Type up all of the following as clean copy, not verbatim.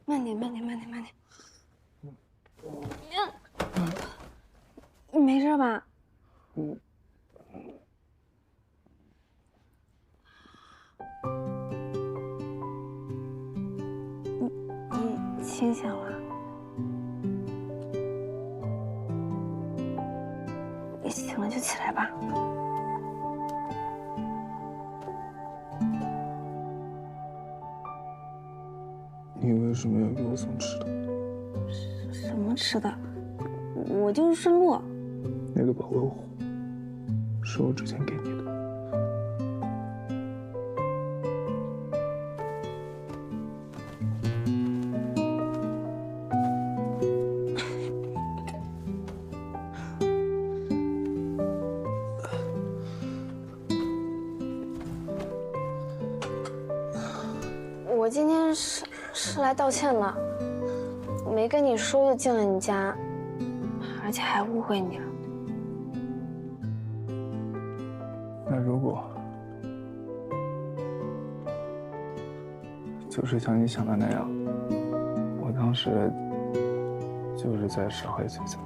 慢点，慢点，慢点，慢点。你没事吧？你清醒了？你醒了就起来吧。你为什么要给我送吃的？什么吃的？我就是顺路。那个保温壶是我之前给你的。我今天是来道歉的，没跟你说就进了你家，而且还误会你了。那如果就是像你想的那样，我当时就是在伤害翠翠，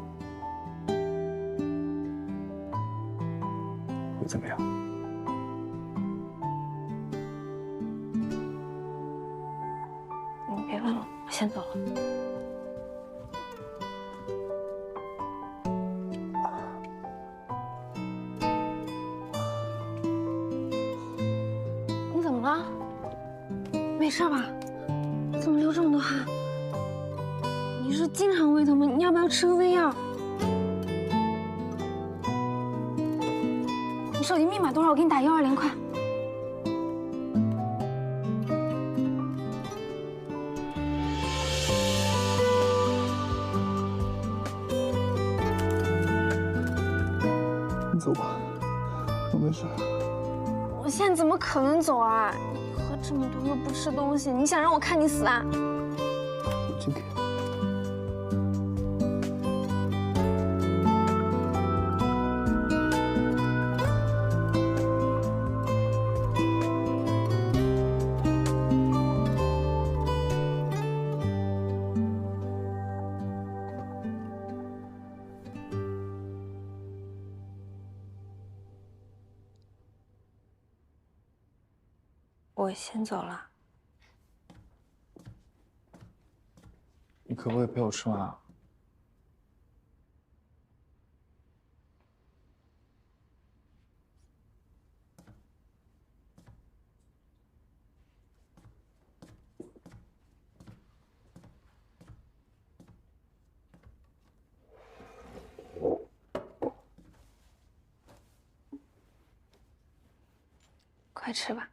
会怎么样？你别问了，我先走了。你怎么了？没事吧？怎么流这么多汗？你是经常胃疼吗？你要不要吃个胃药？你手机密码多少？我给你打120快。你走吧，我没事。我现在怎么可能走啊？你喝这么多又不吃东西，你想让我看你死啊？我今天我先走了。你可不可以陪我吃完啊？快吃吧。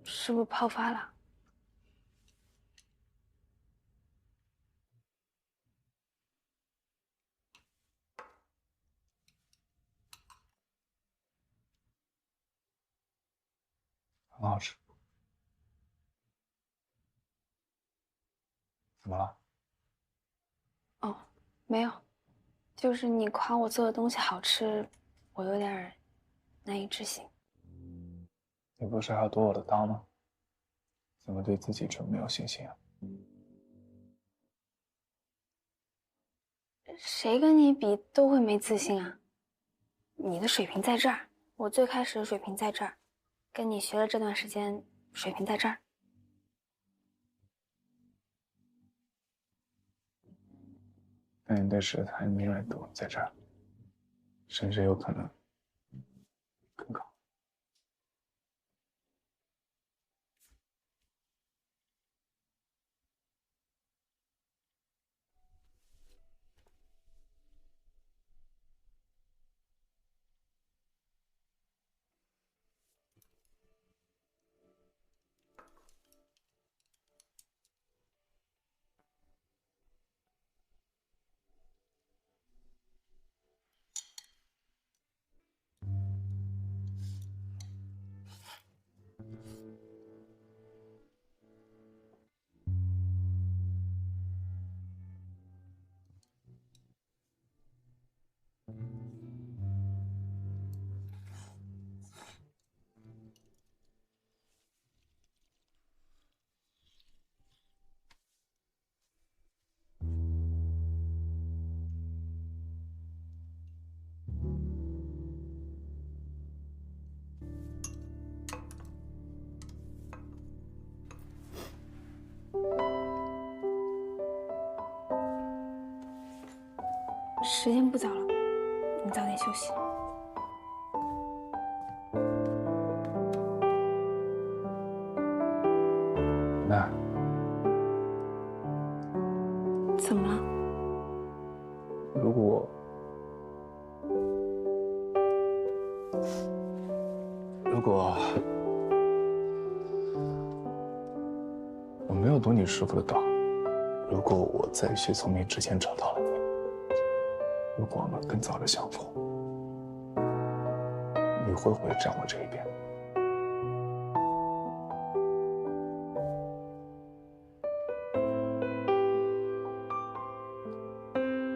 是不是泡发了？很好吃。怎么了？哦，没有，就是你夸我做的东西好吃，我有点难以置信。你不是还要夺我的刀吗？怎么对自己这么没有信心啊？谁跟你比都会没自信啊？你的水平在这儿，我最开始的水平在这儿，跟你学了这段时间，水平在这儿。那你对食材敏锐度在这儿，甚至有可能更高。时间不早了，你早点休息。那怎么了？如果我没有读你师傅的道，如果我在薛聪明之前找到了你，如果我们更早的相逢，你会不会站我这一边？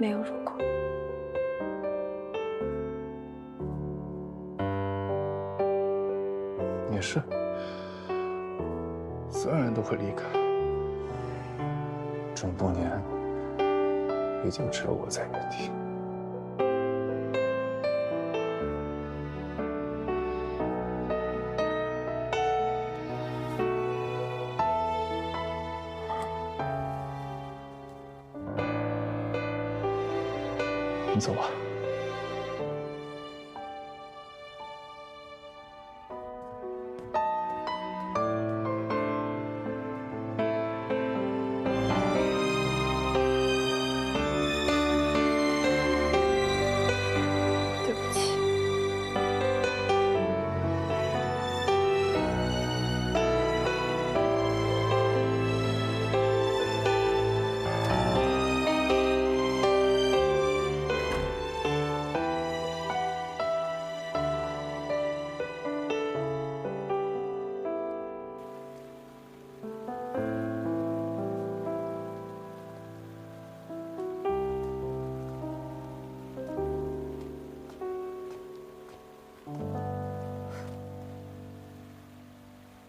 没有如果。也是，所有人都会离开，这么多年，也就只有我在原地。你走吧。对不起。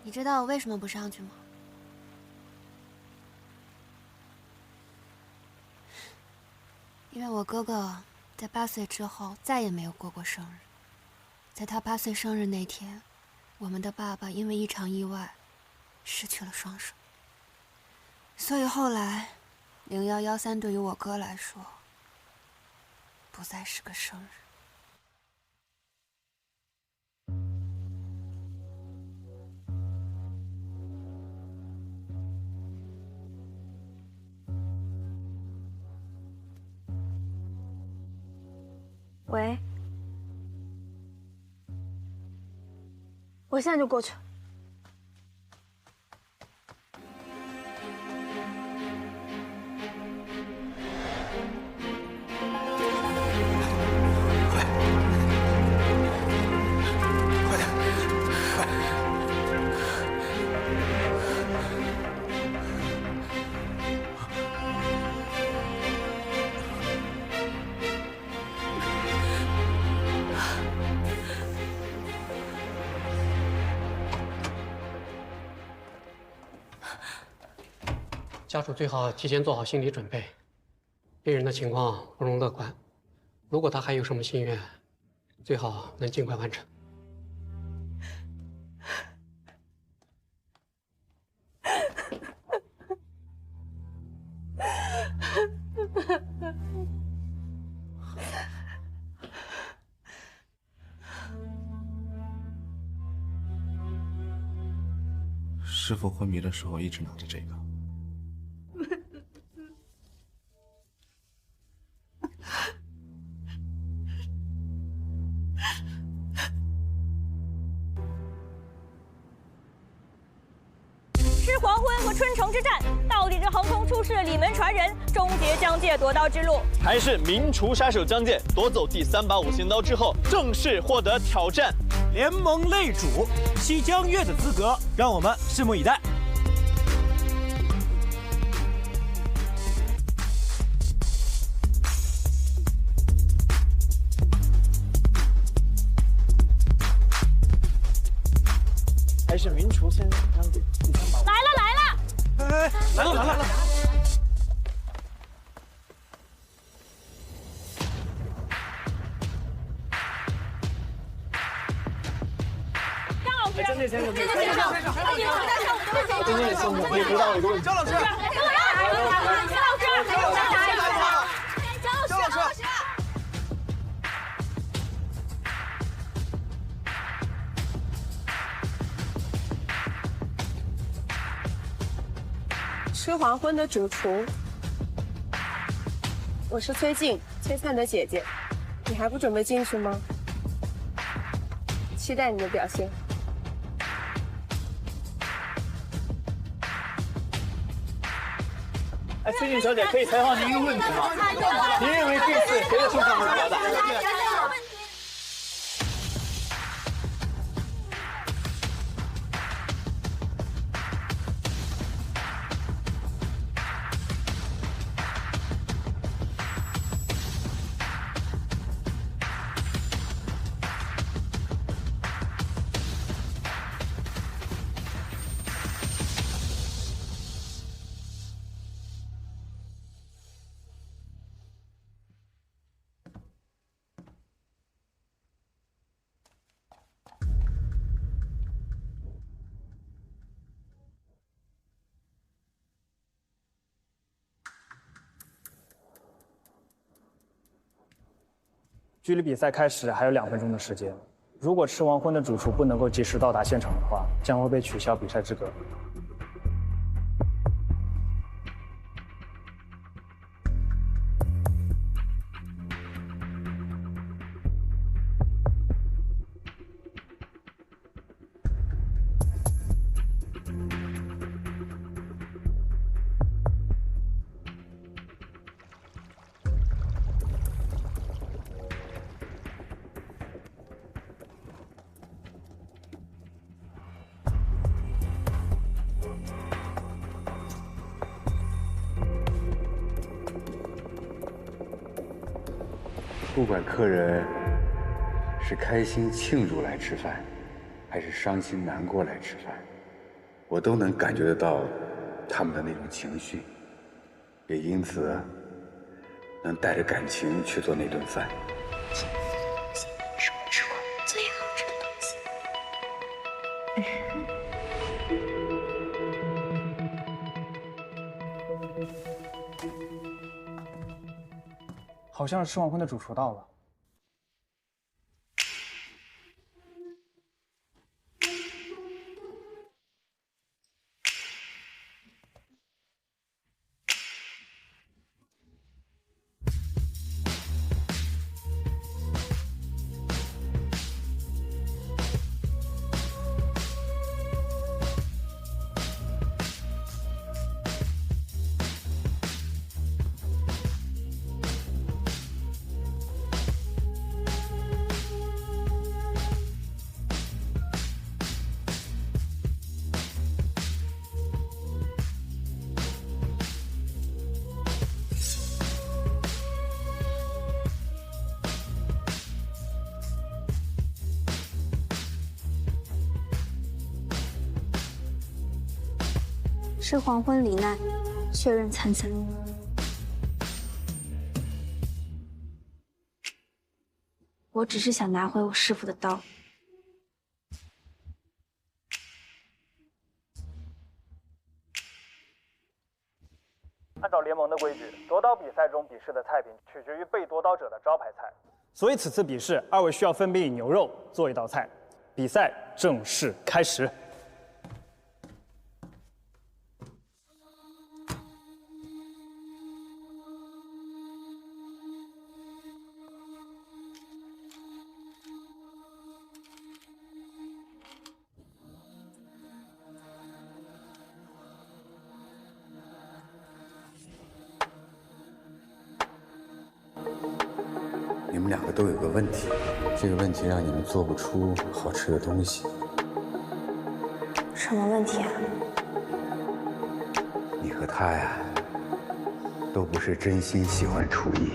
你知道我为什么不上去吗？因为我哥哥在8岁之后再也没有过生日。在他8岁生日那天，我们的爸爸因为一场意外失去了双手。所以后来，0113对于我哥来说，不再是个生日。喂，我现在就过去。家属最好提前做好心理准备，病人的情况不容乐观。如果他还有什么心愿，最好能尽快完成。师傅昏迷的时候一直拿着这个。是黄昏和春城之战，到底是横空出世的李门传人终结疆界夺刀之路，还是名厨杀手姜健夺走第3把五行刀之后，正式获得挑战联盟擂主西江月的资格？让我们拭目以待。还是名厨先让第3把。来了来了！哎，来了来了！张老师，真的先生，真的先生，你们在上我们的真的先生，可以回答我一个问题。张老师，张老师，张老师，张老师，张老师，吃黄昏的主厨，我是崔静，崔灿的姐姐。你还不准备进去吗？期待你的表现。哎，崔静小姐，可以采访您一个问题吗？您认为这次谁的胜算更高大？距离比赛开始还有2分钟的时间，如果吃黄昏的主厨不能够及时到达现场的话，将会被取消比赛资格。不管客人是开心庆祝来吃饭，还是伤心难过来吃饭，我都能感觉得到他们的那种情绪，也因此能带着感情去做那顿饭。是我吃过最好吃的东西。好像是吃黄昏的主厨到了。是黄昏罹难，确认参赛。我只是想拿回我师父的刀。按照联盟的规矩，夺刀比赛中比试的菜品取决于被夺刀者的招牌菜，所以此次比试2位需要分别以牛肉做一道菜。比赛正式开始。你们2个都有个问题，这个问题让你们做不出好吃的东西。什么问题啊？你和他呀，都不是真心喜欢厨艺。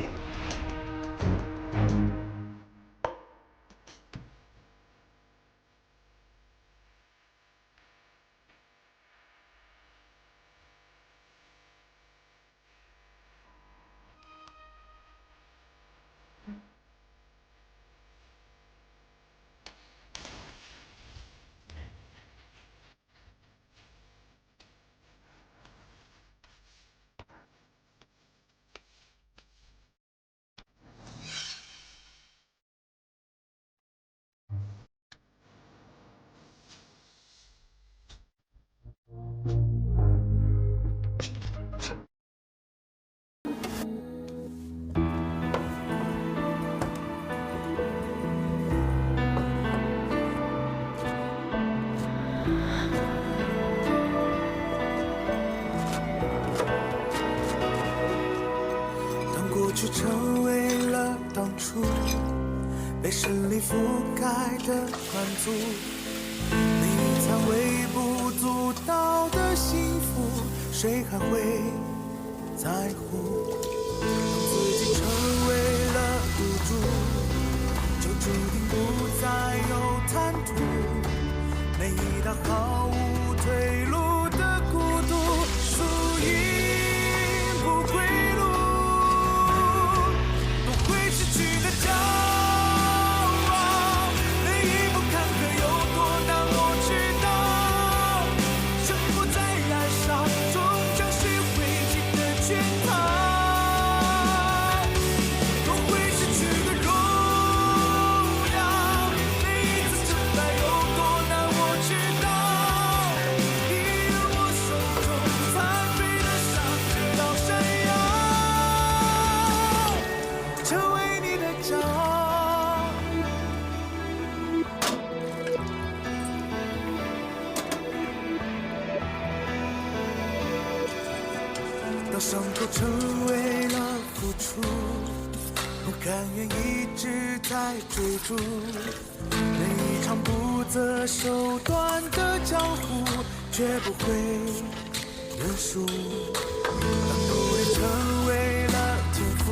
去成为了当初被胜利覆盖的团族，那一餐微不足道的幸福，谁还会在乎？当自己成为了赌注，就注定不再有坦途，那一道毫无退路的孤独，输赢不归路，不会失去的骄傲，每一步坎坷有多难我知道，生活在燃烧，终将是灰烬的圈套。当伤口成为了付出，不甘愿一直在追逐，那一场不择手段的江湖，绝不会认输。当努力成为了天赋，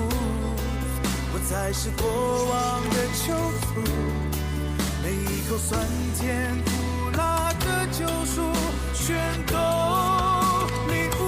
不再是过往的囚徒，每一口酸甜苦辣的救赎，全都领悟。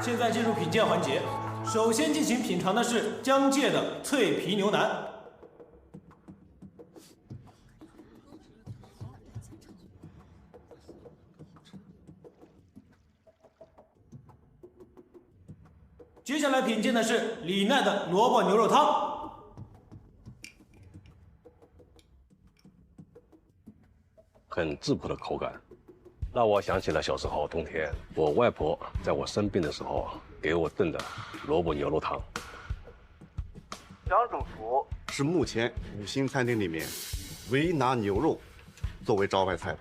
现在进入品鉴环节，首先进行品尝的是江界的脆皮牛腩。接下来品鉴的是李奈的萝卜牛肉汤。很质朴的口感，让我想起了小时候冬天，我外婆在我生病的时候给我炖的萝卜牛肉汤。江主厨是目前5星餐厅里面唯一拿牛肉作为招牌菜的，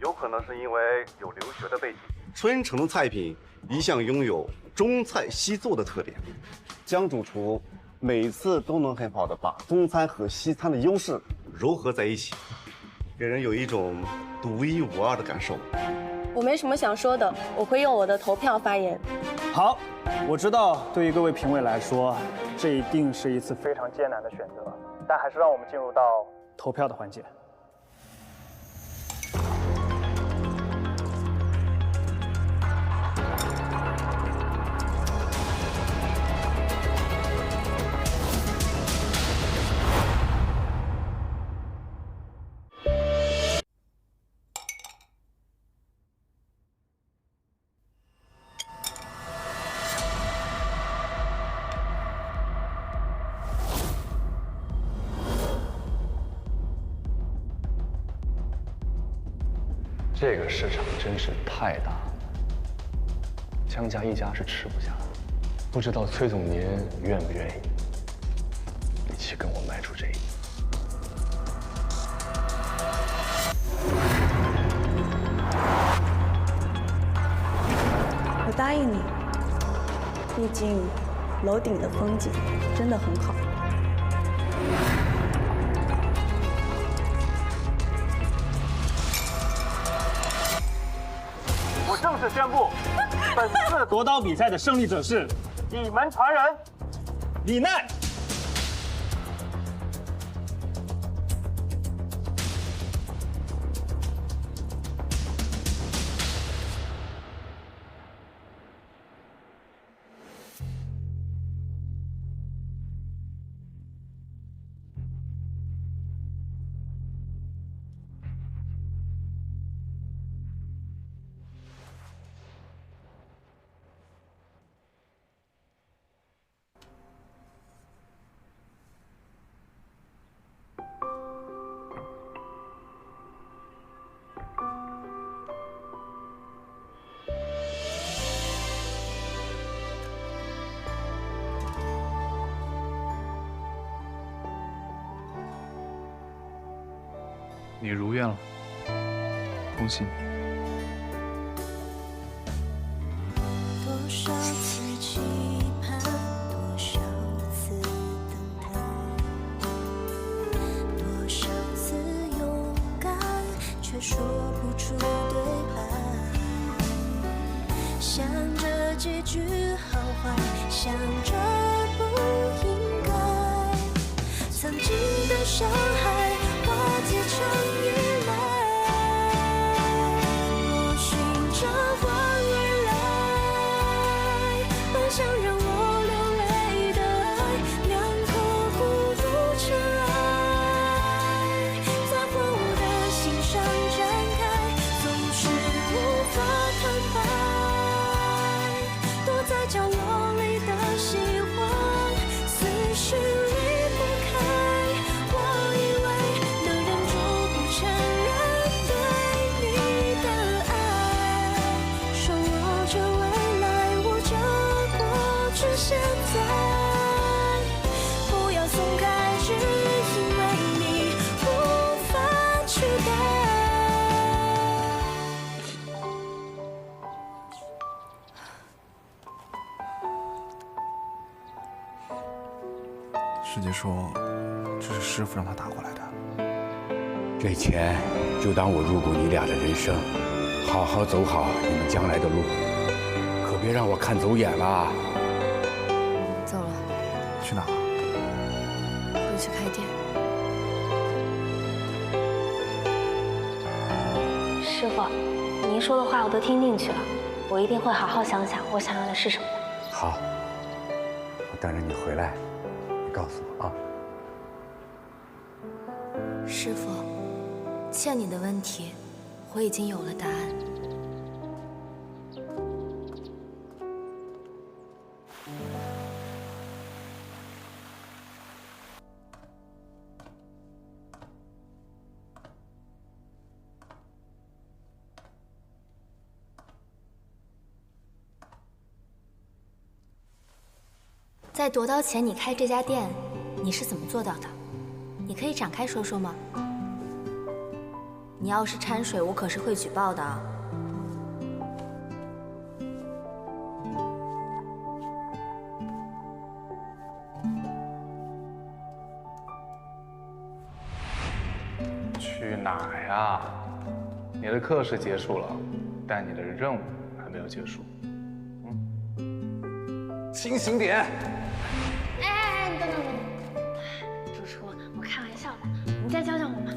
有可能是因为有留学的背景。春城的菜品一向拥有中菜西做的特点，江主厨每次都能很好的把中餐和西餐的优势糅合在一起，给人有一种独一无二的感受。我没什么想说的，我会用我的投票发言。好，我知道对于各位评委来说，这一定是一次非常艰难的选择，但还是让我们进入到投票的环节。这个市场真是太大了，江家一家是吃不下的。不知道崔总您愿不愿意一起跟我迈出这一步？我答应你，毕竟楼顶的风景真的很好。我正式宣布，本次夺刀比赛的胜利者是李门传人李奈。你如愿了，恭喜你。多少次期盼，多少次等待，多少次勇敢，却说不出对白。想着结局好坏，想着不应该，曾经的伤害化解成依赖，我寻找光未来，奔向让我流泪的爱，两颗孤独尘埃，在荒芜的心上展开，总是无法坦白，躲在角落里的喜欢，思绪离不开。现在不要松开，只因为你无法取代。师姐说，这是师傅让他打过来的。这钱就当我入股你俩的人生，好好走好你们将来的路，可别让我看走眼了。走了，去哪？回去开店。师傅，您说的话我都听进去了，我一定会好好想想我想要的是什么的。好，我等着你回来，你告诉我啊。师傅，欠你的问题，我已经有了答案。在夺刀前，你开这家店，你是怎么做到的？你可以展开说说吗？你要是掺水，我可是会举报的啊！去哪呀？你的课是结束了，但你的任务还没有结束。清醒点！哎，你等等。主厨，我开玩笑的，你再教教我嘛。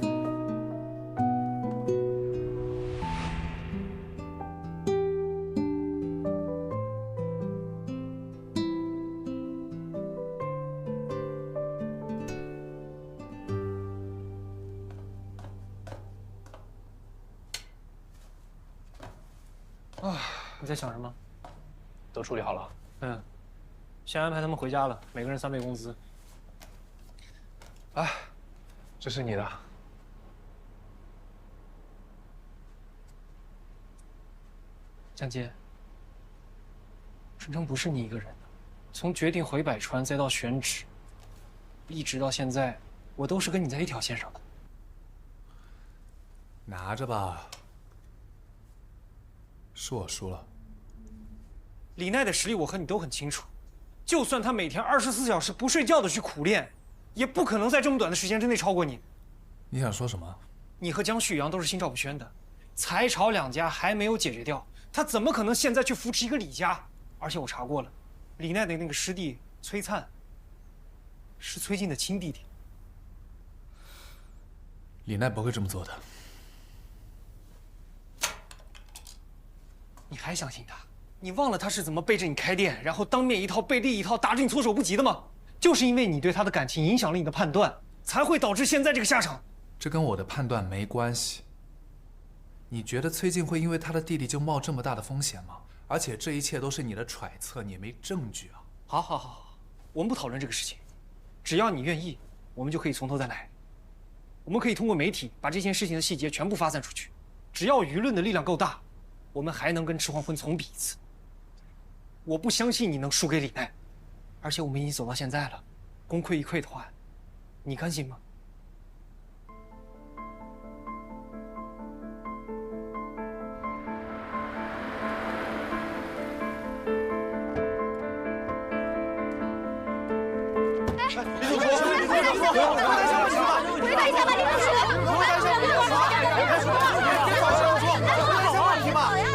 你在想什么？都处理好了。先安排他们回家了，每个人3倍工资。这是你的。江街，春城不是你一个人的，从决定回百川再到选址，一直到现在，我都是跟你在一条线上的。拿着吧，是我输了。李奈的实力我和你都很清楚，就算他每天24小时不睡觉的去苦练，也不可能在这么短的时间之内超过你。你想说什么？你和江旭阳都是心照不宣的，财朝两家还没有解决掉，他怎么可能现在去扶持一个李家？而且我查过了，李奈的那个师弟崔灿，是崔静的亲弟弟。李奈不会这么做的。你还相信他？你忘了他是怎么背着你开店，然后当面一套背地一套，打着你措手不及的吗？就是因为你对他的感情影响了你的判断，才会导致现在这个下场。这跟我的判断没关系。你觉得崔静会因为他的弟弟就冒这么大的风险吗？而且这一切都是你的揣测，你也没证据啊。好，我们不讨论这个事情，只要你愿意，我们就可以从头再来。我们可以通过媒体把这件事情的细节全部发散出去，只要舆论的力量够大，我们还能跟赤黄昏重比一次。我不相信你能输给李奈，而且我们已经走到现在了，功亏一篑的话，你甘心吗？回答一下吧，李主厨。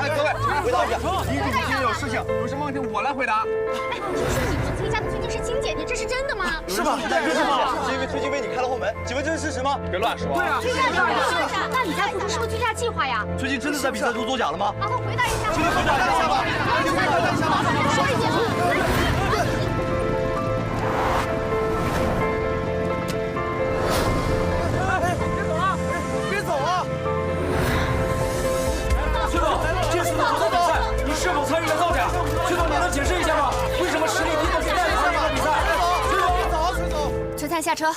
哎，各位，回答一下，李主厨今天有事情，有什么问题我来回答。你说你们崔家的崔静是亲姐姐，这是真的吗？是吧？是吗？是因为崔静为你开了后门，请问这是事实吗？别乱说。对啊。那你在付出是不是最佳计划呀？崔静真的在比赛中作假了吗？麻烦回答一下。请你回答一下吧。请回答一下吧。是否参与了造假？崔总，你能解释一下吗？为什么实力低的比赛参与了比赛？崔总，崔灿下车。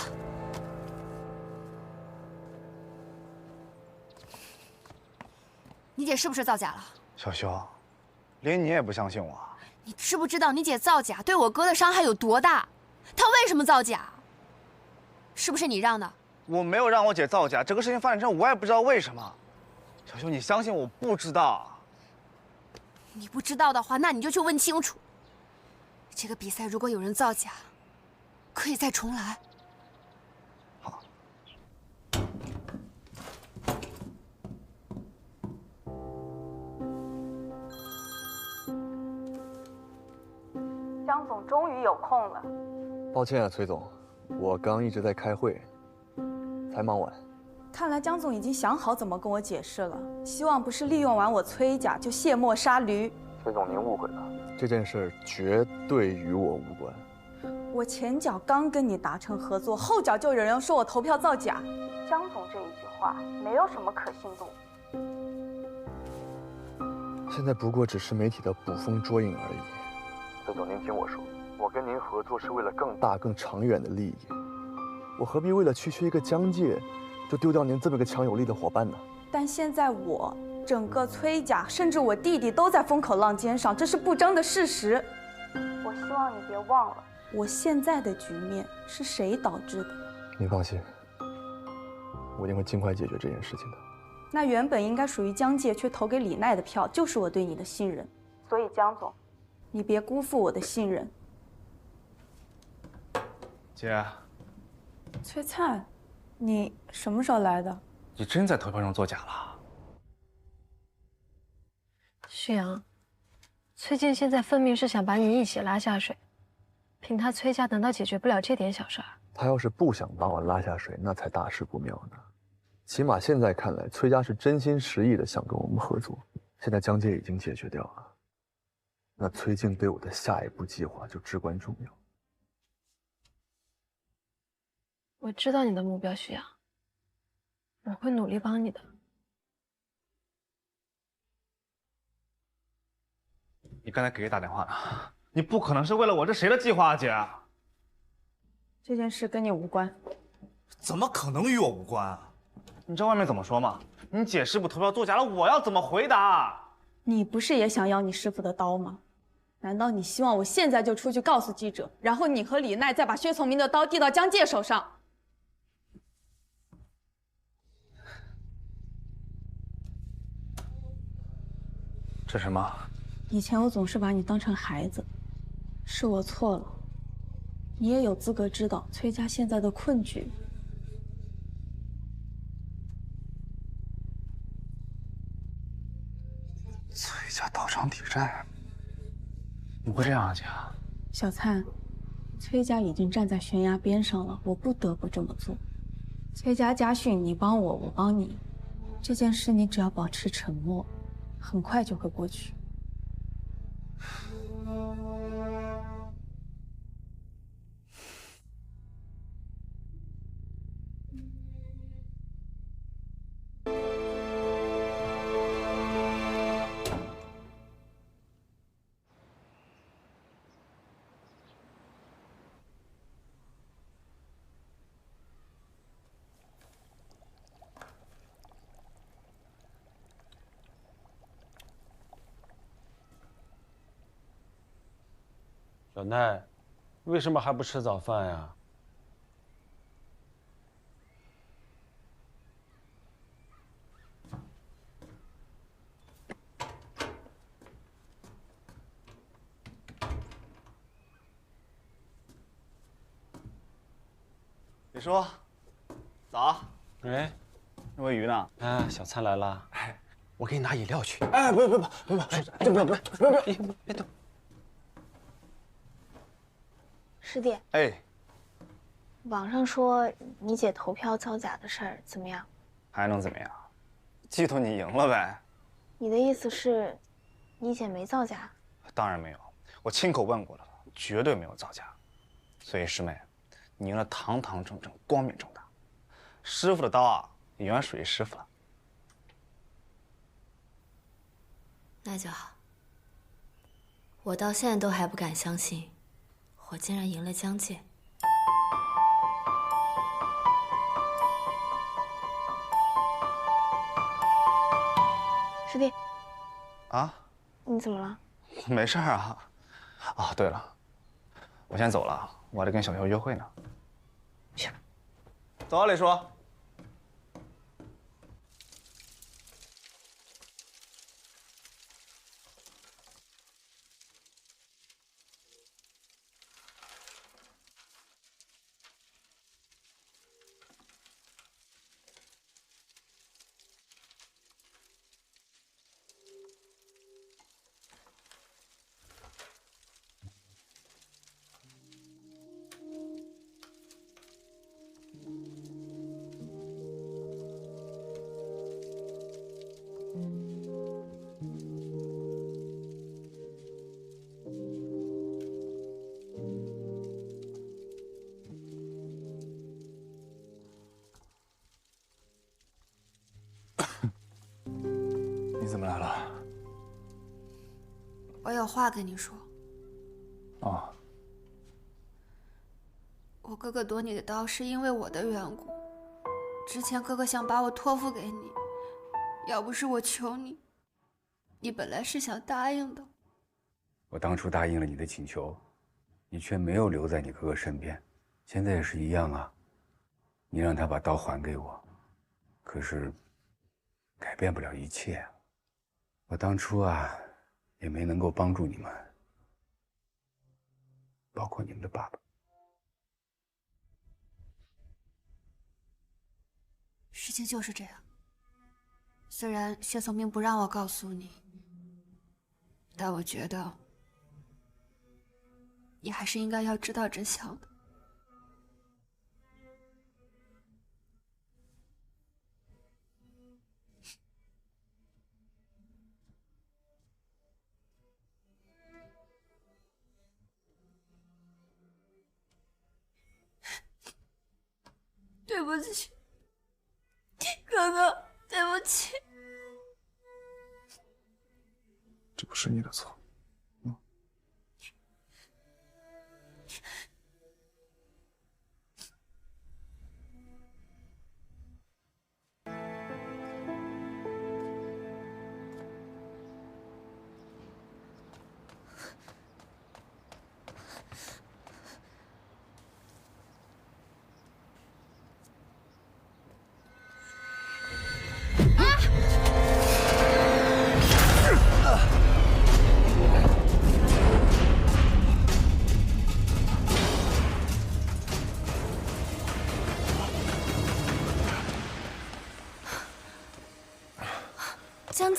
你姐是不是造假了？小修，连你也不相信我？你知不知道你姐造假对我哥的伤害有多大？她为什么造假？是不是你让的？我没有让我姐造假，这个事情发展成我也不知道为什么。小修，你相信我不知道。你不知道的话，那你就去问清楚。这个比赛如果有人造假，可以再重来。好。江总终于有空了。抱歉啊，崔总，我刚一直在开会，才忙完。看来江总已经想好怎么跟我解释了，希望不是利用完我崔家就卸磨杀驴。崔总，您误会了，这件事绝对与我无关。我前脚刚跟你达成合作，后脚就有人说我投票造假。江总这一句话没有什么可信度。现在不过只是媒体的捕风捉影而已。崔总，您听我说，我跟您合作是为了更大、更长远的利益，我何必为了区区一个江界，就丢掉您这么个强有力的伙伴呢？但现在我整个崔家，甚至我弟弟都在风口浪尖上，这是不争的事实。我希望你别忘了，我现在的局面是谁导致的。您放心，我一定会尽快解决这件事情的。那原本应该属于江界却投给李奈的票，就是我对你的信任。所以江总，你别辜负我的信任。姐，崔灿，你什么时候来的？你真在投票上作假了？旭阳，崔静现在分明是想把你一起拉下水，凭他崔家难道解决不了这点小事儿？他要是不想把我拉下水，那才大事不妙呢。起码现在看来，崔家是真心实意的想跟我们合作。现在江界已经解决掉了，那崔静对我的下一步计划就至关重要。我知道你的目标，旭阳，我会努力帮你的。你刚才给谁打电话呢？你不可能是为了我这谁的计划啊，姐？这件事跟你无关。怎么可能与我无关啊？你知道外面怎么说吗？你姐是不投票作假了，我要怎么回答？你不是也想要你师傅的刀吗？难道你希望我现在就出去告诉记者，然后你和李奈再把薛从明的刀递到江介手上？这什么？以前我总是把你当成孩子，是我错了。你也有资格知道崔家现在的困局。崔家道场抵债，你会这样啊，姐？小灿，崔家已经站在悬崖边上了，我不得不这么做。崔家家训，你帮我，我帮你。这件事你只要保持沉默，很快就会过去。小奈，为什么还不吃早饭呀？李叔，早。哎，那喂鱼呢？啊，小灿来了。哎，我给你拿饮料去。哎，不，别动。师弟，哎，网上说你姐投票造假的事儿怎么样？还能怎么样？记头你赢了呗。你的意思是，你姐没造假？当然没有，我亲口问过了，绝对没有造假。所以师妹，你赢了堂堂正正、光明正大。师傅的刀啊，永远属于师傅了。那就好。我到现在都还不敢相信，我竟然赢了江介。师弟，啊？你怎么了？没事啊。啊，对了，我先走了，我还得跟小秋约会呢。去。走啊，李叔。你怎么来了？我有话跟你说。哦。我哥哥夺你的刀是因为我的缘故。之前哥哥想把我托付给你，要不是我求你，你本来是想答应的。我当初答应了你的请求，你却没有留在你哥哥身边，现在也是一样啊。你让他把刀还给我，可是改变不了一切啊。我当初啊，也没能够帮助你们，包括你们的爸爸。事情就是这样。虽然薛从明不让我告诉你，但我觉得你还是应该要知道真相的。对不起，哥哥，对不起。这不是你的错。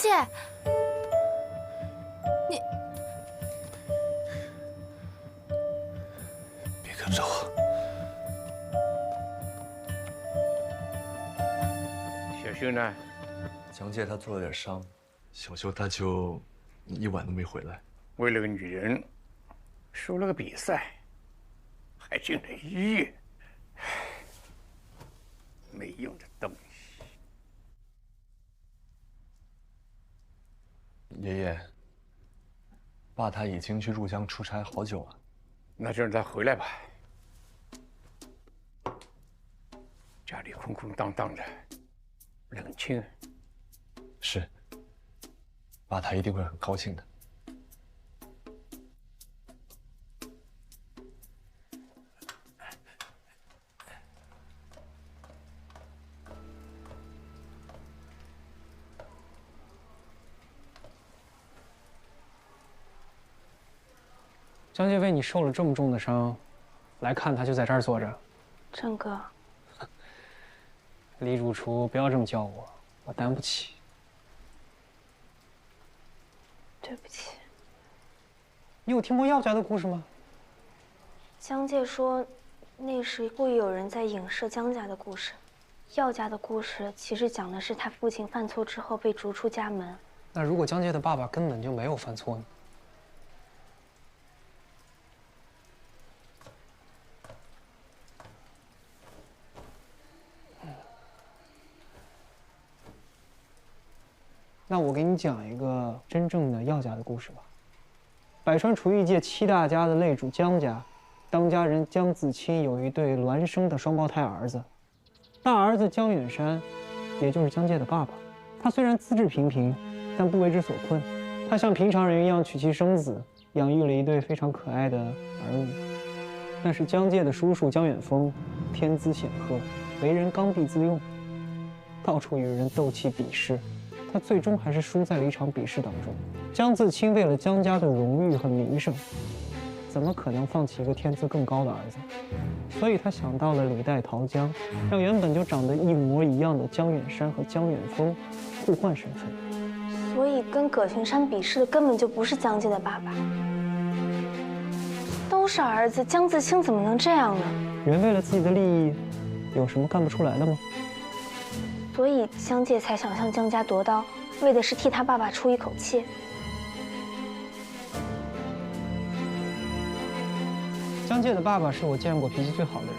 介，你别跟着我。小秀呢？江介他受了点伤，小秀他就一晚都没回来。为了个女人，输了个比赛，还进了医院，没用的东西。爷爷，爸他已经去入江出差好久了。那就让他回来吧。家里空空荡荡的，冷清。是，爸他一定会很高兴的。江介为你受了这么重的伤，来看他就在这儿坐着。郑哥，李主厨，不要这么叫我，我担不起。对不起。你有听过药家的故事吗？江介说，那是故意有人在影射江家的故事。药家的故事其实讲的是他父亲犯错之后被逐出家门。那如果江介的爸爸根本就没有犯错呢？那我给你讲一个真正的药家的故事吧。百川厨艺界7大家的擂主江家，当家人江自清有一对孪生的双胞胎儿子。大儿子江远山，也就是江介的爸爸，他虽然资质平平，但不为之所困。他像平常人一样娶妻生子，养育了一对非常可爱的儿女。但是江介的叔叔江远峰，天资显赫，为人刚愎自用，到处与人斗气比试。他最终还是输在了一场比试当中。江自清为了江家的荣誉和名声，怎么可能放弃一个天资更高的儿子？所以他想到了李代桃江，让原本就长得一模一样的江远山和江远峰互换身份。所以跟葛群山比试的根本就不是江介的爸爸，都是儿子，江自清怎么能这样呢？人为了自己的利益，有什么干不出来的吗？所以江介才想向江家夺刀，为的是替他爸爸出一口气。江介的爸爸是我见过脾气最好的人，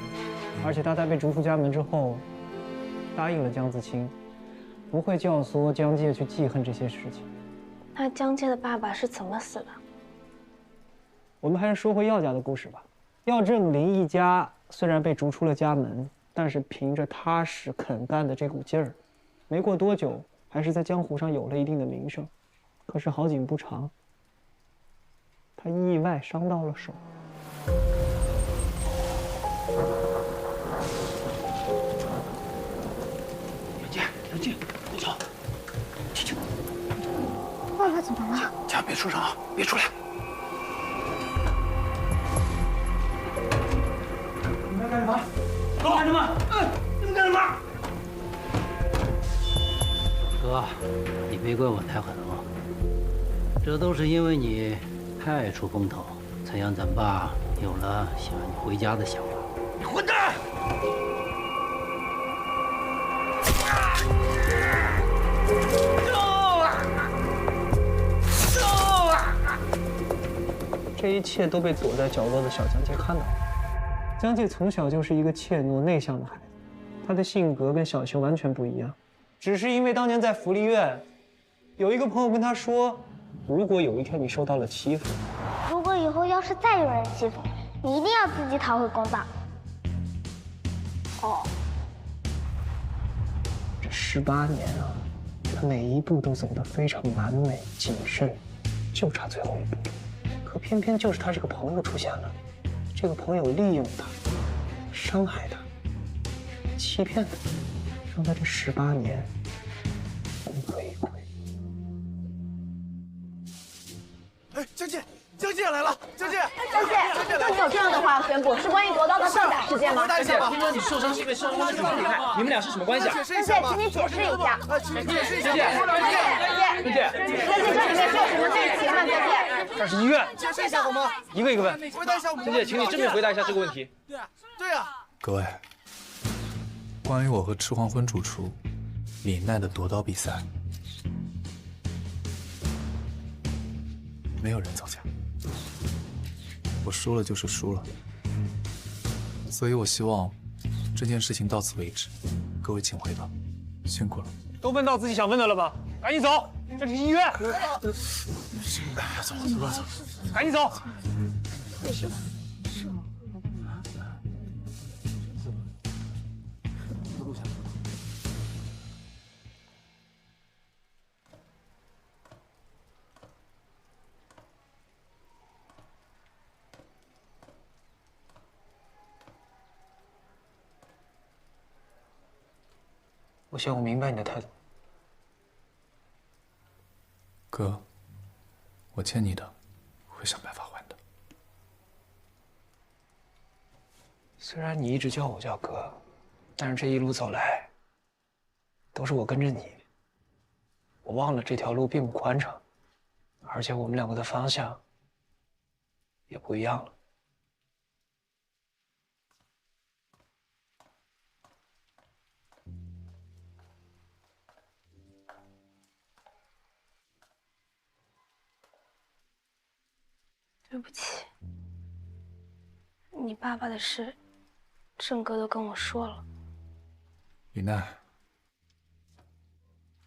而且他在被逐出家门之后，答应了江自清，不会教唆江介去记恨这些事情。那江介的爸爸是怎么死的？我们还是说回药家的故事吧。药正林一家虽然被逐出了家门，但是凭着踏实肯干的这股劲儿，没过多久，还是在江湖上有了一定的名声。可是好景不长，他意外伤到了手。杨静，你走，去。爸爸怎么了？千万别受伤啊，别出来。你们干什么？干什么？你们干什么？哥，你别怪我太狠了，这都是因为你太爱出风头，才让咱爸有了想让你回家的想法。你混蛋！这一切都被躲在角落的小江介看到了。江介从小就是一个怯懦内向的孩子，他的性格跟小秀完全不一样。只是因为当年在福利院，有一个朋友跟他说，如果有一天你受到了欺负，如果以后要是再有人欺负你，你一定要自己讨回公道。哦，这18年啊，他每一步都走得非常完美谨慎，就差最后一步。可偏偏就是他这个朋友出现了，这个朋友利用他，伤害他，欺骗他，让他这18年功亏一篑。哎，江介，江介来来了，江姐，江姐，你有这样的话要宣布，是关于夺刀的造假事件吗？江姐，听说你受伤是因为受伤是主体态，你们俩是什么关系啊？江姐，请你解释一下。请你解释一下。江姐，这里面是有什么内情吗？江姐，这是医院。解释一下好吗？一个一个问。江姐，请你正面回答一下这个问题。对呀。各位，关于我和赤黄昏主厨李奈的夺刀比赛，没有人造假，我输了就是输了，所以我希望这件事情到此为止，各位请回吧，辛苦了。都问到自己想问的了吧？赶紧走，这里是医院。走，赶紧走。我想我明白你的态度。哥，我欠你的，会想办法还的。虽然你一直叫我叫哥，但是这一路走来，都是我跟着你。我忘了这条路并不宽敞，而且我们两个的方向也不一样了。对不起，你爸爸的事，郑哥都跟我说了。李奈，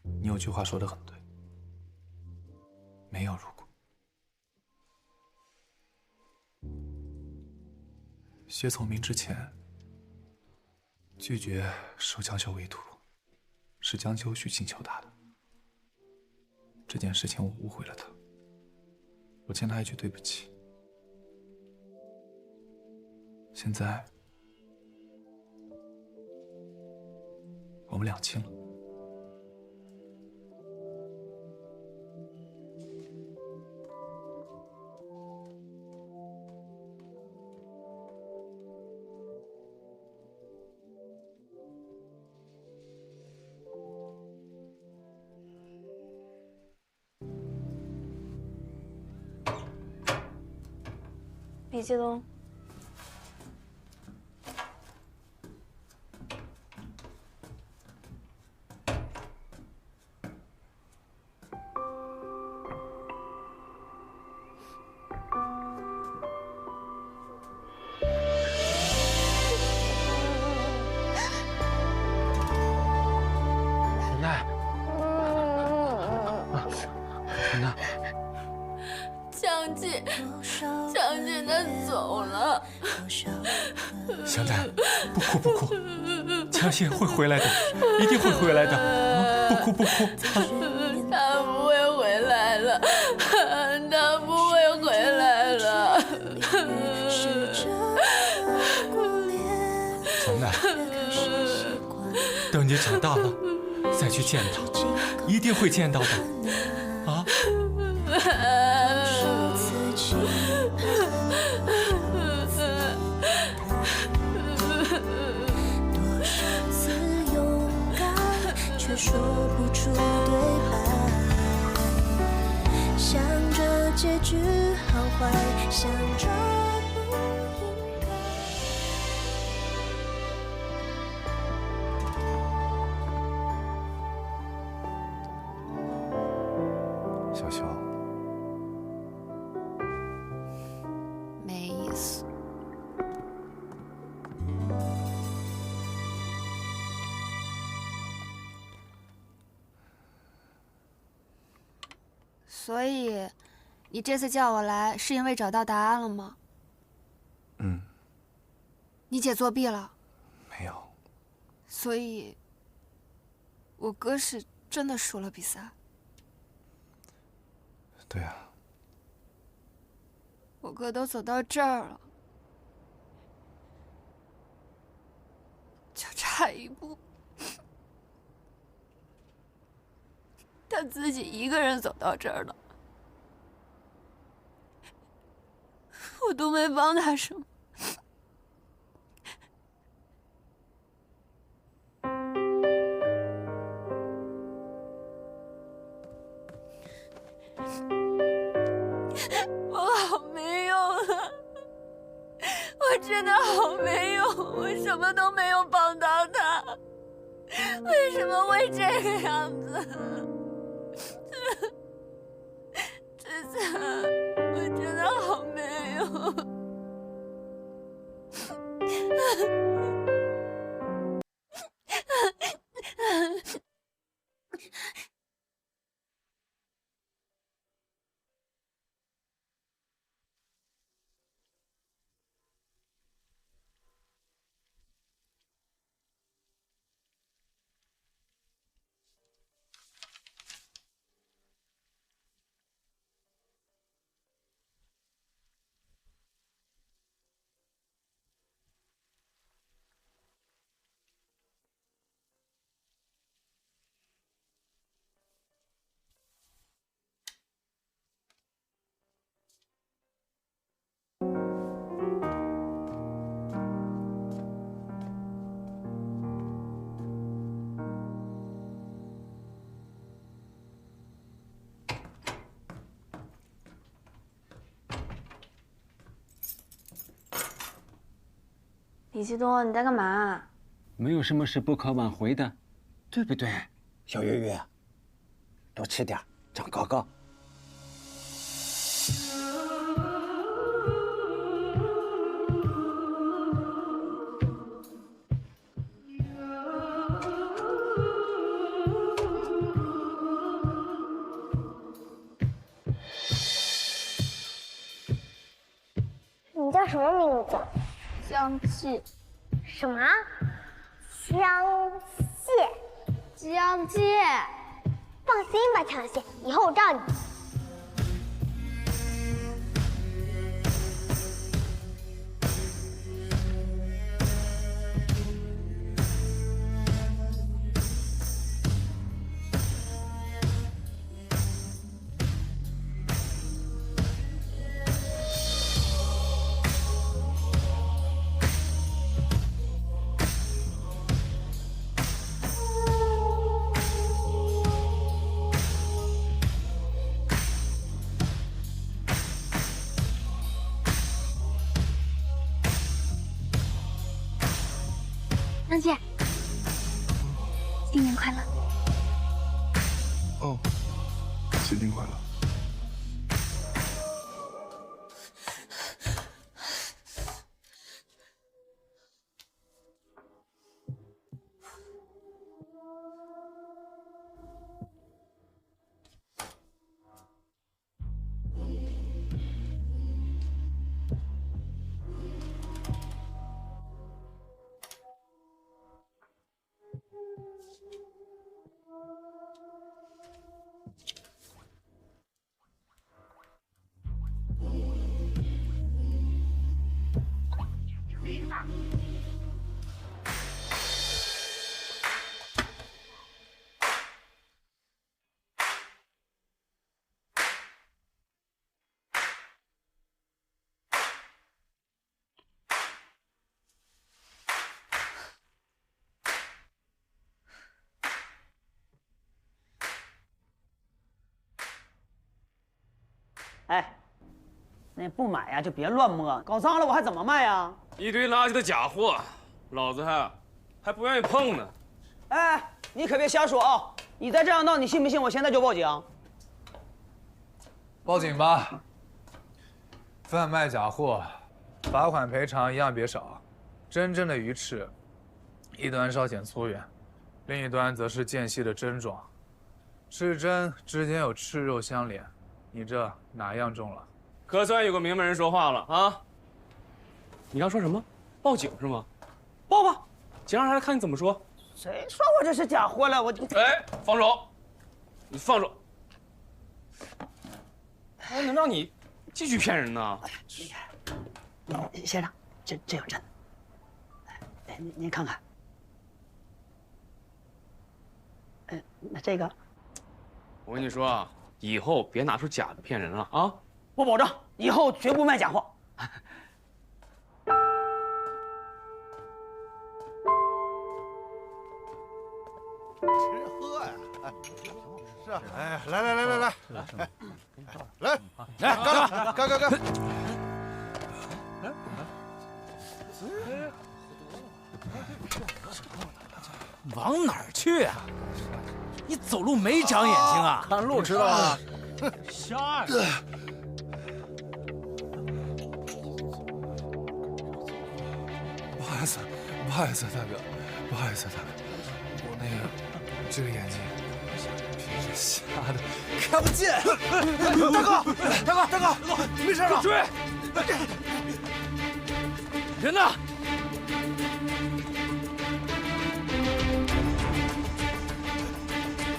你有句话说得很对，没有如果。薛从明之前拒绝收江修为徒，是江修去请求他的。这件事情我误会了他，我欠他一句对不起。现在，我们两清了。李继东。江姐她走了。香奈，不哭不哭，江姐会回来的，一定会回来的，不哭不哭。她不会回来了，她不会回来了。香奈，等你长大了再去见她，一定会见到的，啊。说不出对白，想着结局好坏，想着不应该。小修，没意思。所以，你这次叫我来，是因为找到答案了吗？嗯。你姐作弊了？没有。所以，我哥是真的输了比赛。对啊。我哥都走到这儿了，就差一步。他自己一个人走到这儿了，我都没帮他什么。我好没用啊！我真的好没用，我什么都没有帮到他，为什么会这个样子？子子，我真的好没用。李基多，你在干嘛？没有什么是不可挽回的，对不对？小月月，多吃点，长高高。你叫什么名字？江记。什么？江蟹？江介。放心吧，强蟹，以后我罩你。江姐，新年快乐！哦，新年快乐！哎，那不买呀就别乱摸，搞脏了我还怎么卖呀？一堆垃圾的假货，老子还不愿意碰呢。哎，你可别瞎说啊！你再这样闹，你信不信我现在就报警？报警吧！贩卖假货，罚款赔偿一样别少。真正的鱼翅，一端稍显粗圆，另一端则是间隙的针状，翅针之间有翅肉相连。你这哪样中了？可算有个明白人说话了啊！你刚说什么？报警是吗？报吧，警察来看你怎么说。谁说我这是假货了？我就……哎，放手！你放手！还能让你继续骗人呢？先生，这有真的。哎，您看看。那这个，我跟你说啊，以后别拿出假的骗人了啊！我保证以后绝不卖假货。吃喝呀，是啊，哎，来，干！往哪儿去啊？你走路没长眼睛啊？看路知道吗？瞎呀！不好意思，大哥，我那个这个眼睛平时瞎的，看不见。大哥，没事吧？追！人呢？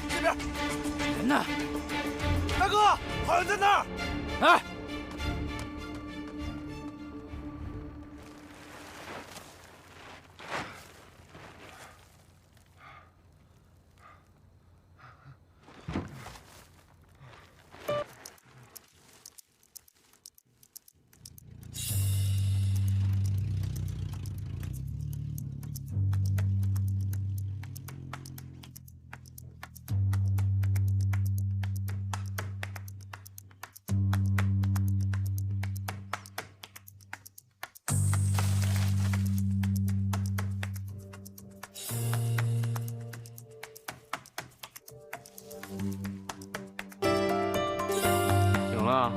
这边。人呢？大哥，好像在那儿。哎。醒了。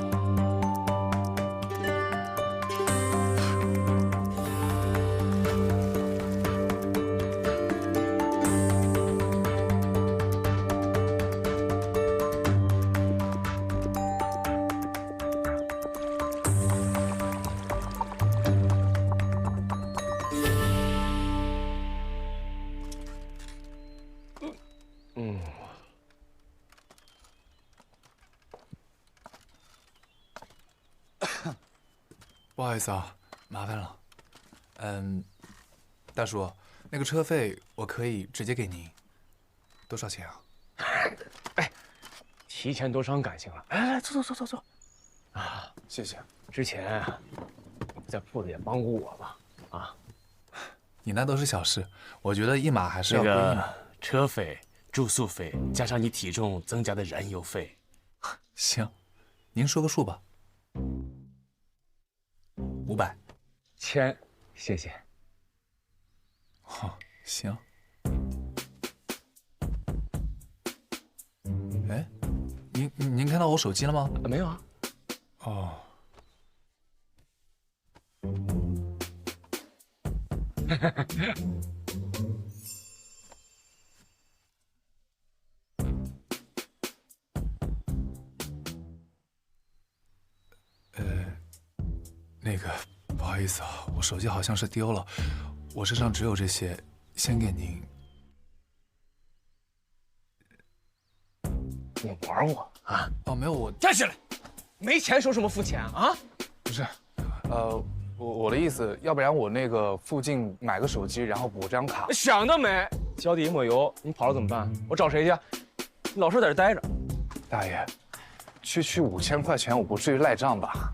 不好意思啊，麻烦了。大叔，那个车费我可以直接给您，多少钱啊？哎，提前多伤感情了。来，坐。啊，谢谢。之前在铺子也帮过我嘛，啊。你那都是小事，我觉得一码还是要归一码。车费、住宿费，加上你体重增加的燃油费。行，您说个数吧。500，1000，谢谢。好，行。哎，您看到我手机了吗？没有啊。哦。那个，不好意思啊，我手机好像是丢了，我身上只有这些，先给您。你玩我啊？哦，没有，我站起来！没钱说什么付钱啊？不是，我的意思，要不然我那个附近买个手机，然后补张卡。想得美！脚底一抹油，你跑了怎么办？我找谁去？你老实在这待着。大爷，区5000块钱，我不至于赖账吧？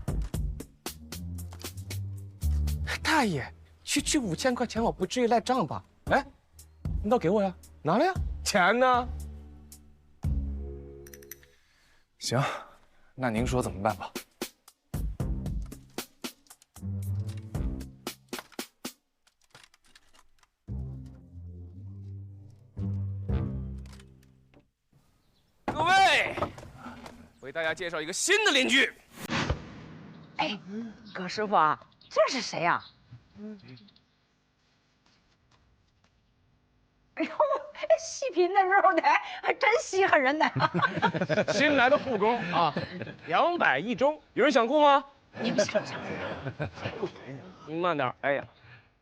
大爷，区5000块钱，我不至于赖账吧？哎，你倒给我呀，拿来呀，钱呢？行，那您说怎么办吧？各位，为大家介绍一个新的邻居。哎，葛师傅啊，这是谁呀？哎呦，细皮嫩肉的，还真稀罕人呢。新来的护工啊，200一周，有人想雇吗？你们想。您慢点，哎呀，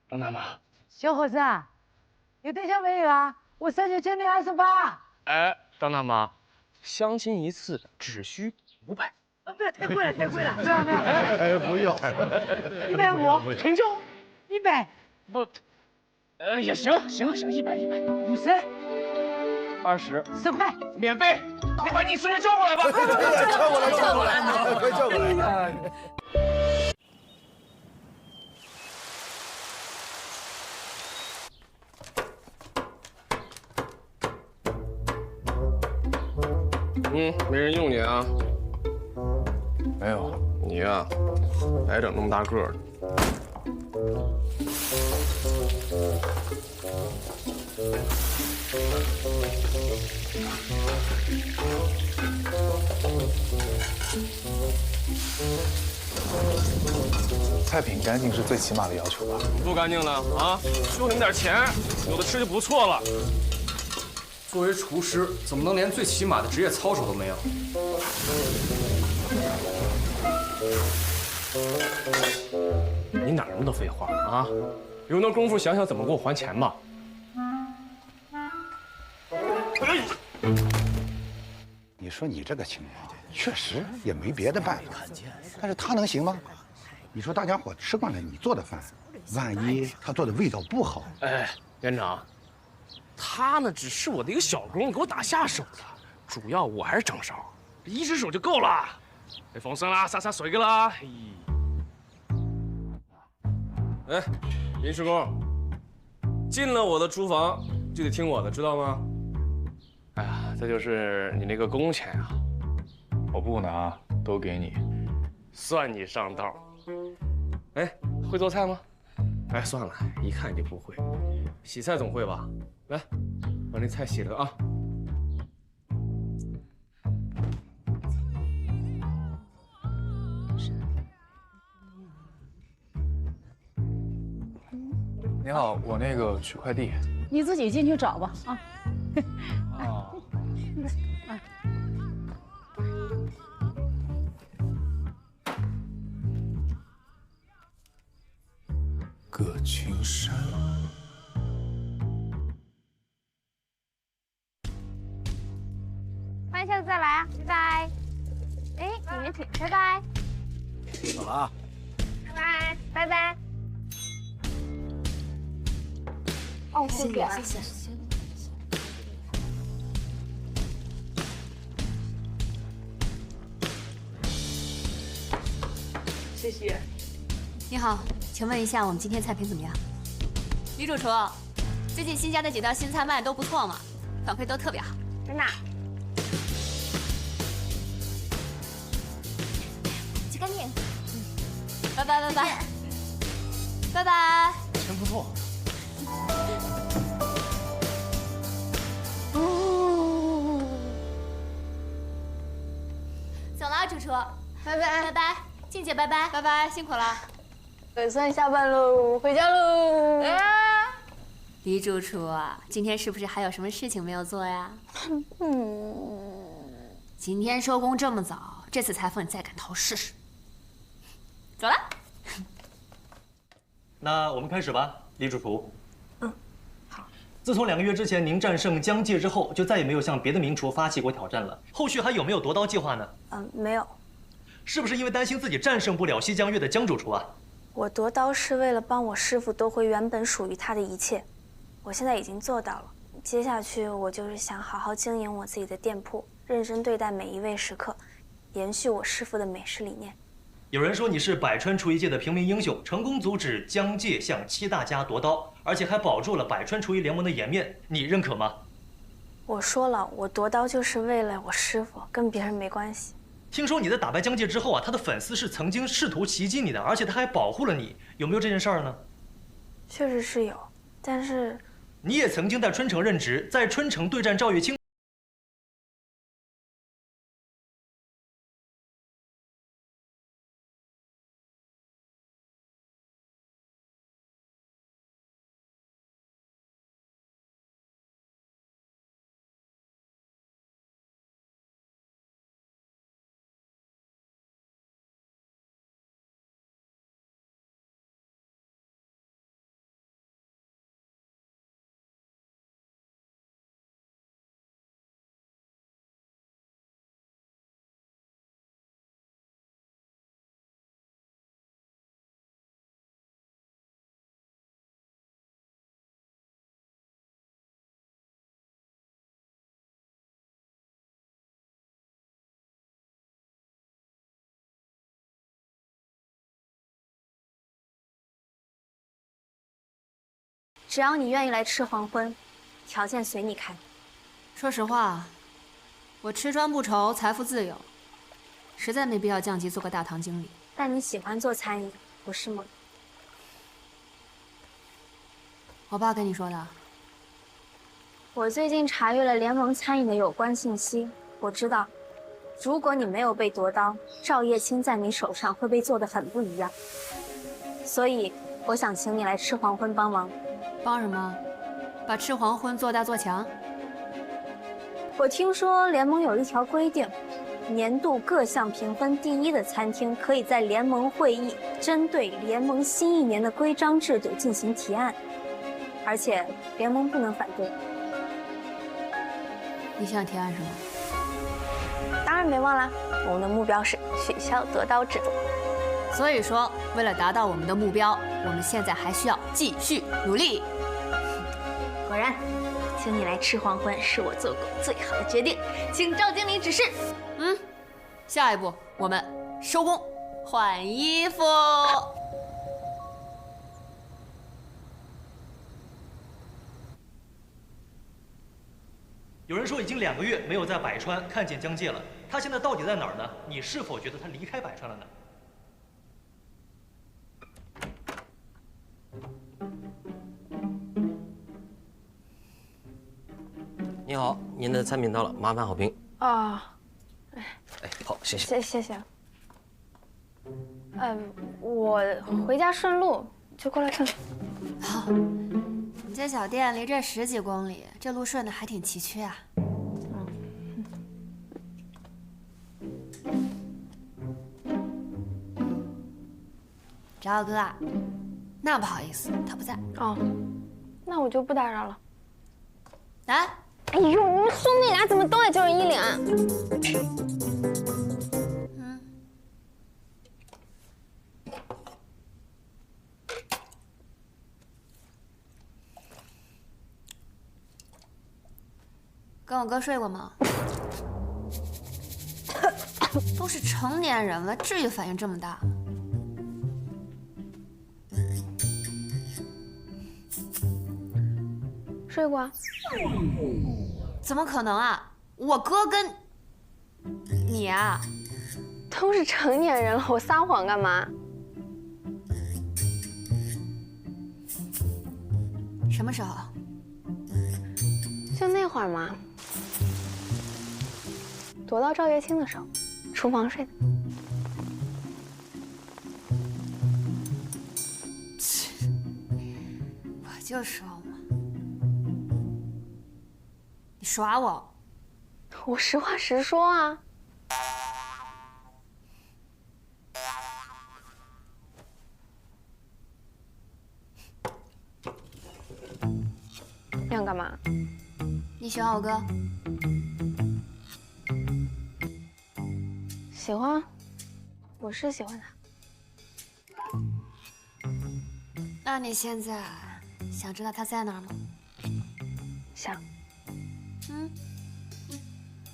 张大妈。小伙子，有对象没有啊？我39千028。哎，张大妈，相亲一次只需500。不要，太贵了，太贵了。不要。哎，不要。150，成交。100。不，也行，100。50。20。10块。免费。你把你孙女叫过来吧。叫过来，快叫过来。没人用你啊？没有。你呀，白整那么大个儿。菜品干净是最起码的要求吧？不干净了啊！收你们点钱，有的吃就不错了。作为厨师，怎么能连最起码的职业操守都没有？你哪那么多废话啊？有那功夫想想怎么给我还钱吧。你说你这个情况，确实也没别的办法，但是他能行吗？你说大家伙吃惯了你做的饭，万一他做的味道不好，哎，连长，他呢只是我的一个小工，给我打下手的，主要我还是掌勺，一只手就够了。别风声啦，洒水个啦。哎，临时工，进了我的厨房就得听我的，知道吗？哎呀，这就是你那个工钱啊，我不拿，都给你，算你上道。哎，会做菜吗？哎，算了，一看你就不会。洗菜总会吧？来，把那菜洗了啊。你好，我那个取快递。你自己进去找吧啊。哦。各群山。欢迎下次再来啊，拜拜。哎，你们请，拜拜。走了啊。拜拜，拜拜。哦，谢谢，谢谢。谢谢。你好，请问一下，我们今天菜品怎么样？女主厨，最近新加的几道新菜卖都不错嘛，反馈都特别好。真的？洗干净。拜拜拜拜。拜拜。真不错。走了啊，主厨，拜拜拜拜，静姐拜拜拜拜，辛苦了。可算下班喽，回家喽。李主厨，今天是不是还有什么事情没有做呀？今天收工这么早，这次裁缝你再赶头试试。走了。那我们开始吧，李主厨。自从2个月之前您战胜江界之后，就再也没有向别的名厨发起过挑战了。后续还有没有夺刀计划呢？没有。是不是因为担心自己战胜不了西江月的江主厨啊？我夺刀是为了帮我师傅夺回原本属于他的一切，我现在已经做到了。接下去我就是想好好经营我自己的店铺，认真对待每一位食客，延续我师傅的美食理念。有人说你是百川厨艺界的平民英雄，成功阻止江界向7大家夺刀，而且还保住了百川厨艺联盟的颜面，你认可吗？我说了，我夺刀就是为了我师傅，跟别人没关系。听说你在打败江界之后啊，他的粉丝是曾经试图袭击你的，而且他还保护了你，有没有这件事儿呢？确实是有，但是你也曾经在春城任职，在春城对战赵月清。只要你愿意来吃黄昏，条件随你开。说实话，我吃穿不愁，财富自由，实在没必要降级做个大堂经理。但你喜欢做餐饮，不是吗？我爸跟你说的。我最近查阅了联盟餐饮的有关信息，我知道，如果你没有被夺刀，赵叶青在你手上会被做得很不一样。所以，我想请你来吃黄昏帮忙。帮什么？把吃黄昏做大做强？我听说联盟有一条规定，年度各项评分第1的餐厅可以在联盟会议针对联盟新一年的规章制度进行提案，而且联盟不能反对。你想提案什么？当然别忘了，我们的目标是取消夺刀制度。所以说，为了达到我们的目标，我们现在还需要继续努力。果然，请你来吃黄昏是我做过最好的决定，请赵经理指示。下一步我们收工，换衣服。有人说已经2个月没有在百川看见江介了，他现在到底在哪儿呢？你是否觉得他离开百川了呢？你好，您的餐品到了，麻烦好评。啊，哎，好，谢谢。谢谢。我回家顺路，就过来看看。好，你这小店离这10几公里，这路顺的还挺崎岖啊。找我哥啊？那不好意思，他不在。哦，那我就不打扰了。来。哎呦，你们兄弟俩怎么都爱叫人依领啊？跟我哥睡过吗？都是成年人了，至于反应这么大吗？睡过啊？怎么可能啊！我哥跟你啊，都是成年人了，我撒谎干嘛？什么时候？就那会儿嘛，躲到赵月清的时候，厨房睡的。我就说嘛，你耍我！我实话实说啊。你想干嘛？你喜欢我哥？喜欢，我是喜欢他。那你现在想知道他在哪儿吗？想。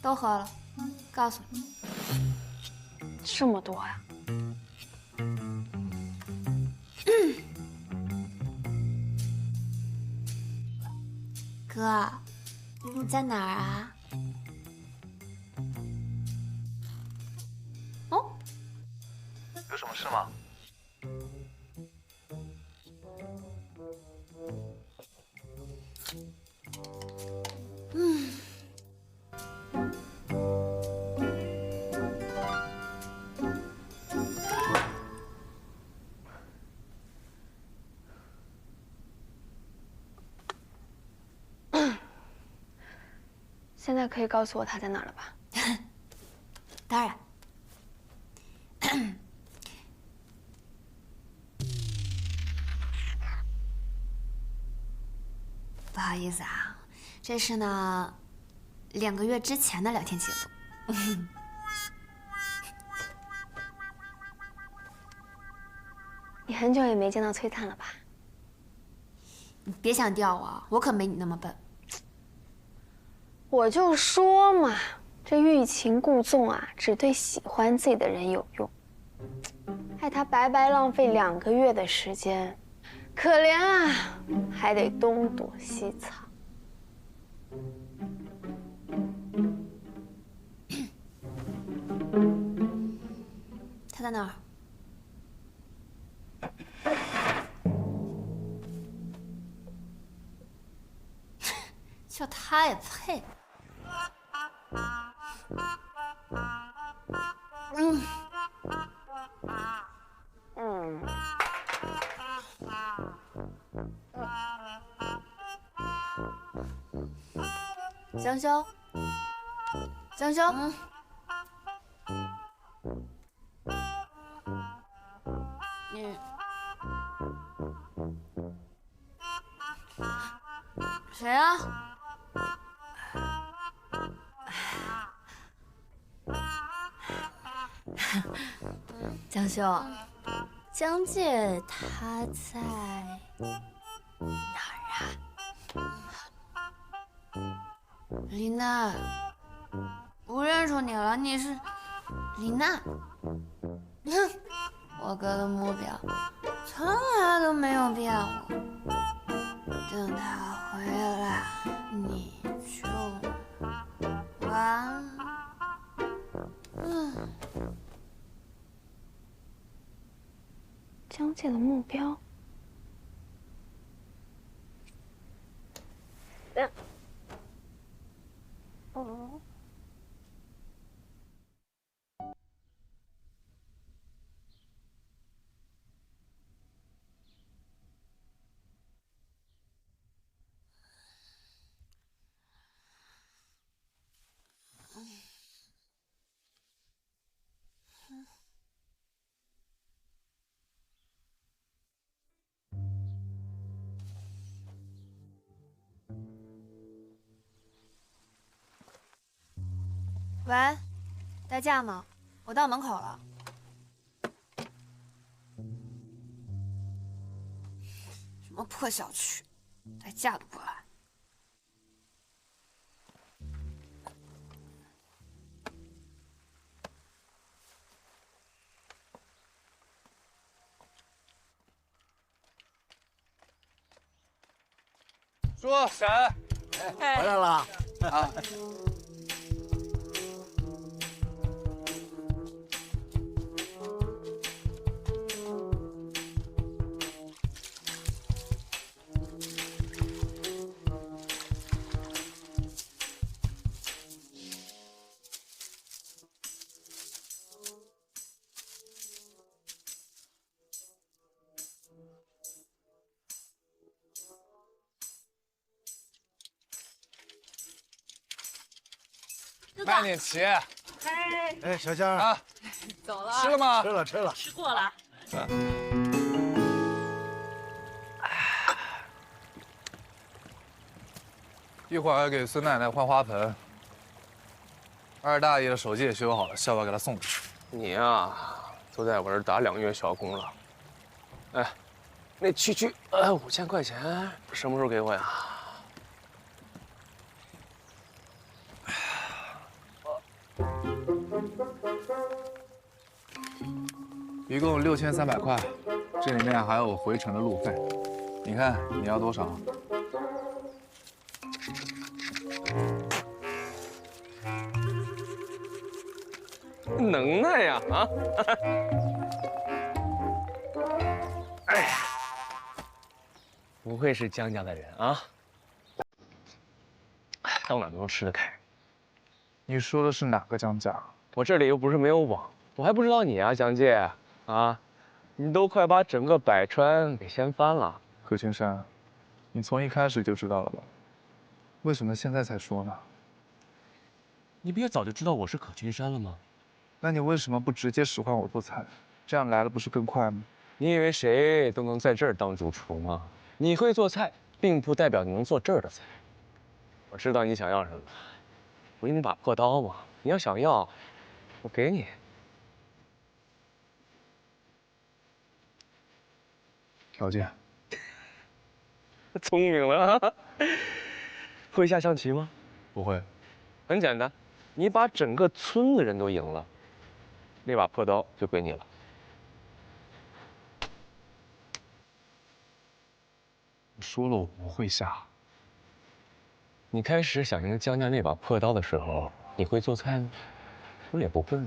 都喝了，告诉你。这么多呀？哥，你在哪儿啊？哦，有什么事吗？现在可以告诉我他在哪儿了吧？当然。不好意思啊，这是呢，2个月之前的聊天记录。你很久也没见到崔灿了吧？你别想吊我，我可没你那么笨。我就说嘛，这欲擒故纵啊，只对喜欢自己的人有用，害他白白浪费2个月的时间，可怜啊，还得东躲西藏。在那儿。就他也配？江修，江修，你谁啊？江修，江介他在哪儿啊？李娜，不认出你了，你是李娜。哼，我哥的目标从来都没有变过。等他回来，你就完了。江介的目标。喂，代驾吗？我到门口了。什么破小区，代驾都不来。叔，婶，回来了啊。慢点骑。哎，小江啊，走了。吃了吗？吃了，吃了。吃过了。一会儿给孙奶奶换花盆。二大爷的手机也修好了，下午给他送出去。你呀，都在我这儿打2个月小工了。哎，那区5000块钱什么时候给我呀？一共6300块，这里面还有回程的路费。你看你要多少？能耐呀啊！哎呀，不愧是江家的人啊，到哪都能吃得开。你说的是哪个江家？我这里又不是没有网，我还不知道你啊，江介啊，你都快把整个百川给掀翻了。葛青山，你从一开始就知道了吧？为什么现在才说呢？你不也早就知道我是可青山了吗？那你为什么不直接使唤我做菜？这样来了不是更快吗？你以为谁都能在这儿当主厨吗？你会做菜，并不代表你能做这儿的菜。我知道你想要什么，我给你把破刀嘛。你要想要，我给你。条件。聪明了，会下象棋吗？不会。很简单，你把整个村的人都赢了，那把破刀就归你了。我说了我不会下。你开始想赢江家那把破刀的时候，你会做菜吗？我也不会。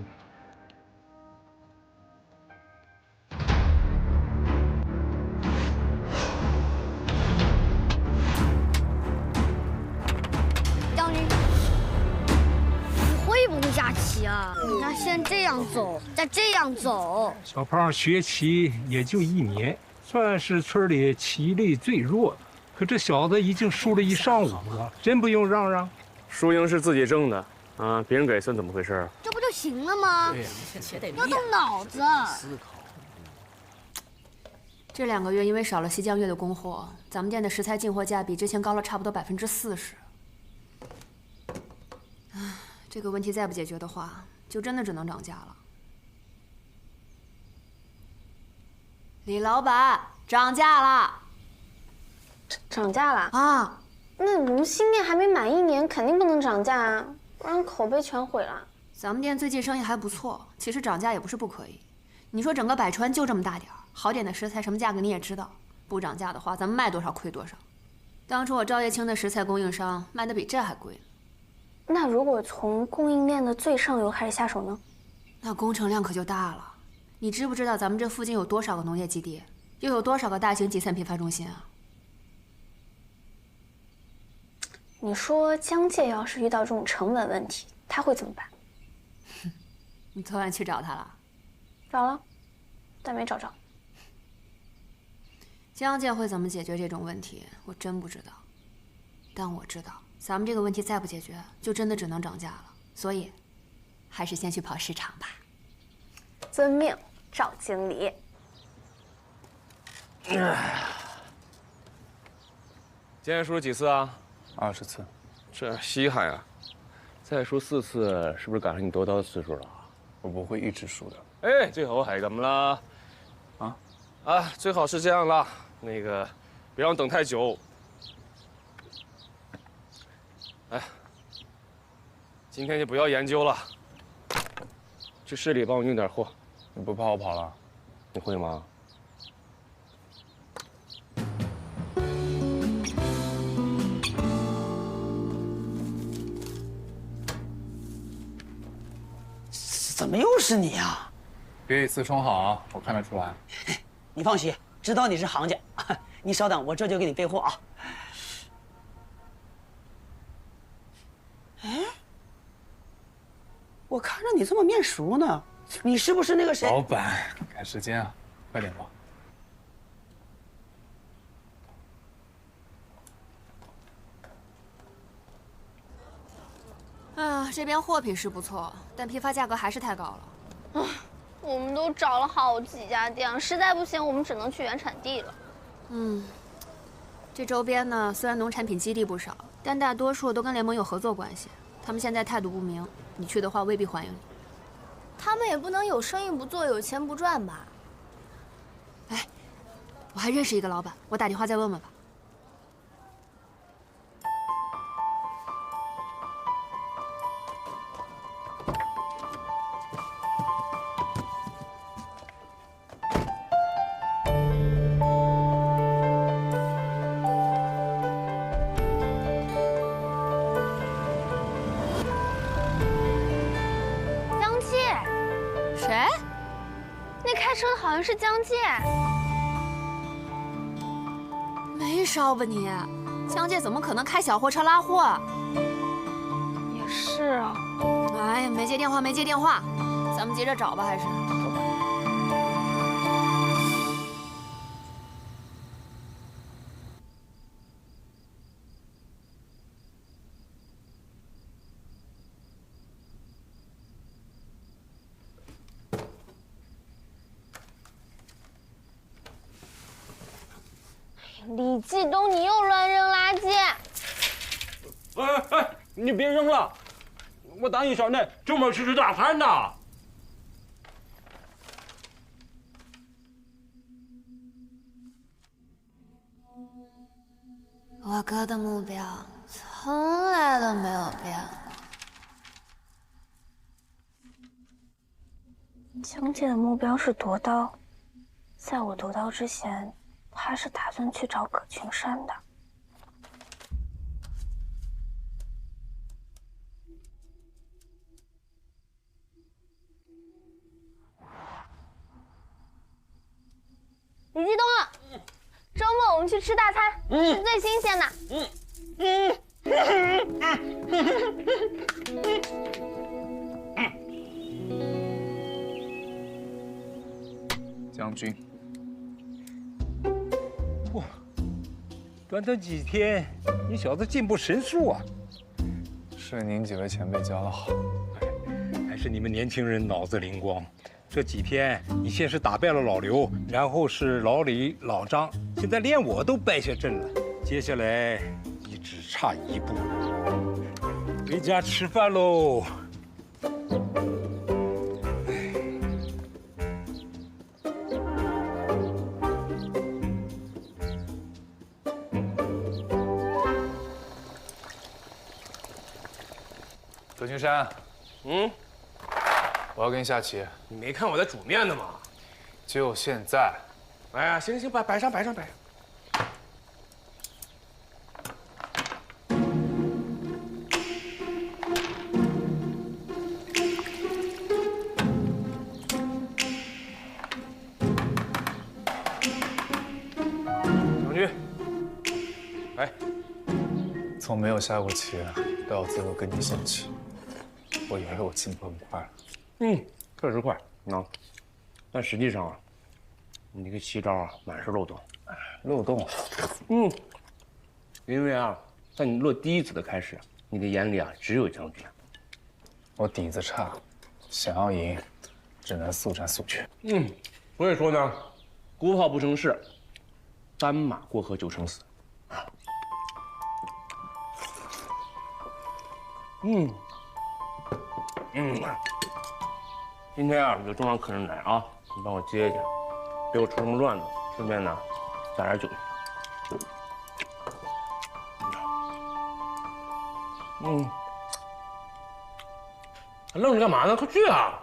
呀？那先这样走，再这样走。小胖学骑也就1年，算是村里骑力最弱的。可这小子已经输了1上午了，真不用让让。输赢是自己挣的啊，别人给算怎么回事？这不就行了吗？对呀，且得要动脑子。思考。这2个月因为少了西江月的供货，咱们店的食材进货价比之前高了差不多40%。唉，这个问题再不解决的话，就真的只能涨价了。李老板，涨价了。涨价了啊？那我们新店还没满1年，肯定不能涨价啊，不然口碑全毁了。咱们店最近生意还不错，其实涨价也不是不可以。你说整个百川就这么大点儿，好点的食材什么价格你也知道，不涨价的话，咱们卖多少亏多少。当初我赵叶青的食材供应商卖的比这还贵呢。那如果从供应链的最上游开始下手呢？那工程量可就大了。你知不知道咱们这附近有多少个农业基地，又有多少个大型集散批发中心啊？你说江界要是遇到这种成本问题，他会怎么办？你昨晚去找他了？找了，但没找着。江界会怎么解决这种问题，我真不知道。但我知道，咱们这个问题再不解决，就真的只能涨价了。所以，还是先去跑市场吧。遵命，赵经理。今天输了几次啊？20次。这稀罕啊！再输4次，是不是赶上你夺刀的次数了？我不会一直输的。哎，最好係咁啦。最好是这样啦。那个，别让我等太久。哎，今天就不要研究了，去市里帮我运点货。你不怕我跑了？你会吗？怎么又是你呀？别以次充好啊，我看得出来。你放心，知道你是行家。你稍等，我这就给你备货啊。哎，我看着你这么面熟呢，你是不是那个谁？老板，赶时间啊，快点吧。这边货品是不错，但批发价格还是太高了。我们都找了好几家店，实在不行，我们只能去原产地了。这周边呢，虽然农产品基地不少，但大多数都跟联盟有合作关系。他们现在态度不明，你去的话未必欢迎你。他们也不能有生意不做，有钱不赚吧？哎，我还认识一个老板，我打电话再问问吧。谁？那开车的好像是江介。没烧吧你？江介怎么可能开小货车拉货？也是啊。哎呀，没接电话，没接电话，咱们接着找吧，还是。李继东，你又乱扔垃圾！哎，你别扔了，我答应小奈周末去吃大餐呢。我哥的目标从来都没有变过。江介的目标是夺刀，在我夺刀之前，他是打算去找葛群山的。李继东，周末我们去吃大餐，是最新鲜的。将军。哇，短短几天，你小子进步神速啊！是您几位前辈教的好，还是你们年轻人脑子灵光。这几天，你先是打败了老刘，然后是老李、老张，现在连我都败下阵了。接下来，你只差一步，回家吃饭喽。左青山，我要跟你下棋。你没看我在煮面呢吗？就现在。哎呀，行，摆上。将军，来。从没有下过棋都有资格跟你下棋，我以为我进步很快了。确实快啊，但实际上啊，你这个棋招啊满是漏洞。漏洞？因为啊，在你落第一子的开始，你的眼里啊只有将军。我底子差，想要赢，只能速战速决。所以说呢，孤炮不成事，单马过河就成死。今天啊，有重要客人来啊，你帮我接一下，别我出什么乱子，顺便呢加点酒。还愣着干嘛呢？快去啊！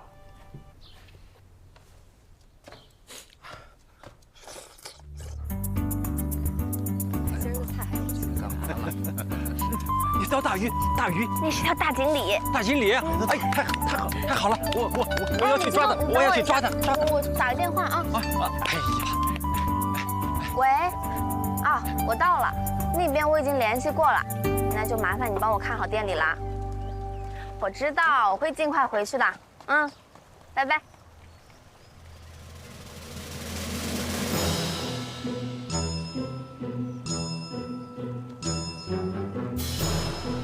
今儿的菜还不错。干嘛了？你条大鱼，那是条大锦鲤。大锦鲤，哎，太好了，我要去抓它，我要去抓它。我打个电话啊。哎呀，喂，啊，我到了，那边我已经联系过了，那就麻烦你帮我看好店里啦。我知道，我会尽快回去的。拜拜。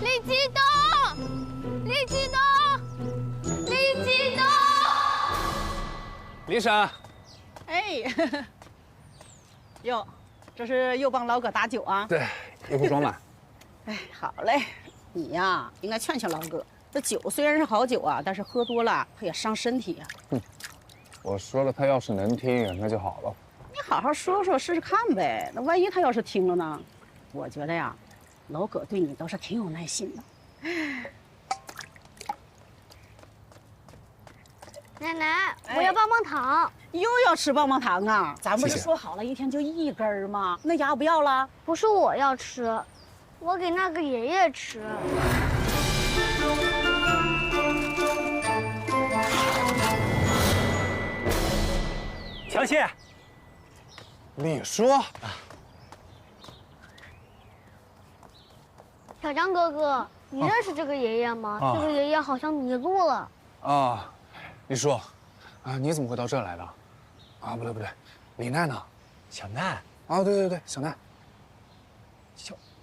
李激东，李激东，李激东。李婶。哎，哟，这是又帮老葛打酒啊？对，一壶装满。哎，好嘞，你呀应该劝劝老葛。这酒虽然是好酒啊，但是喝多了它也伤身体呀。我说了，他要是能听，那就好了。你好好说说试试看呗，那万一他要是听了呢？我觉得呀，老葛对你倒是挺有耐心的。奶奶，我要棒棒糖。又要吃棒棒糖啊？咱不是说好了一天就一根吗？那牙不要了？不是我要吃，我给那个爷爷吃。强谢，李叔，小张哥哥，你认识这个爷爷吗？这个爷爷好像迷路了。啊，李叔，啊，你怎么会到这儿来的？啊，不对，李奈呢？小奈。啊，对，小奈。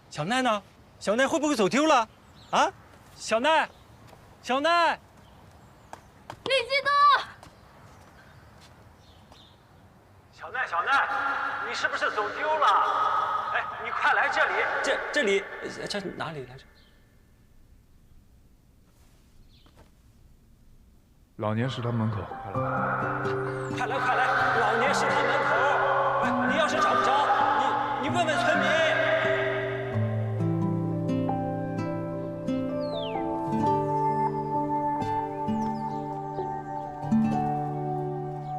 小奈呢？小奈会不会走丢了？啊，小奈。李激东。小奈，你是不是走丢了？哎，你快来这里！这哪里来着？老年食堂门口，快来！老年食堂门口。哎，你要是找不着，你问问村民。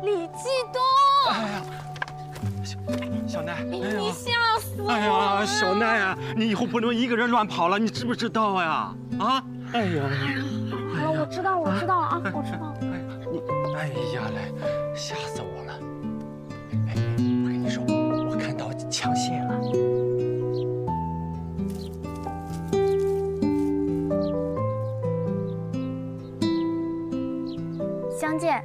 李激东。哎呀，小奈，你吓死我了！哎呀，小奈啊，你以后不能一个人乱跑了，你知不知道呀？啊！哎呀，好了，我知道了啊，我知道了。哎呀嘞，吓死我了！哎，我跟你说，我看到枪械了。相见。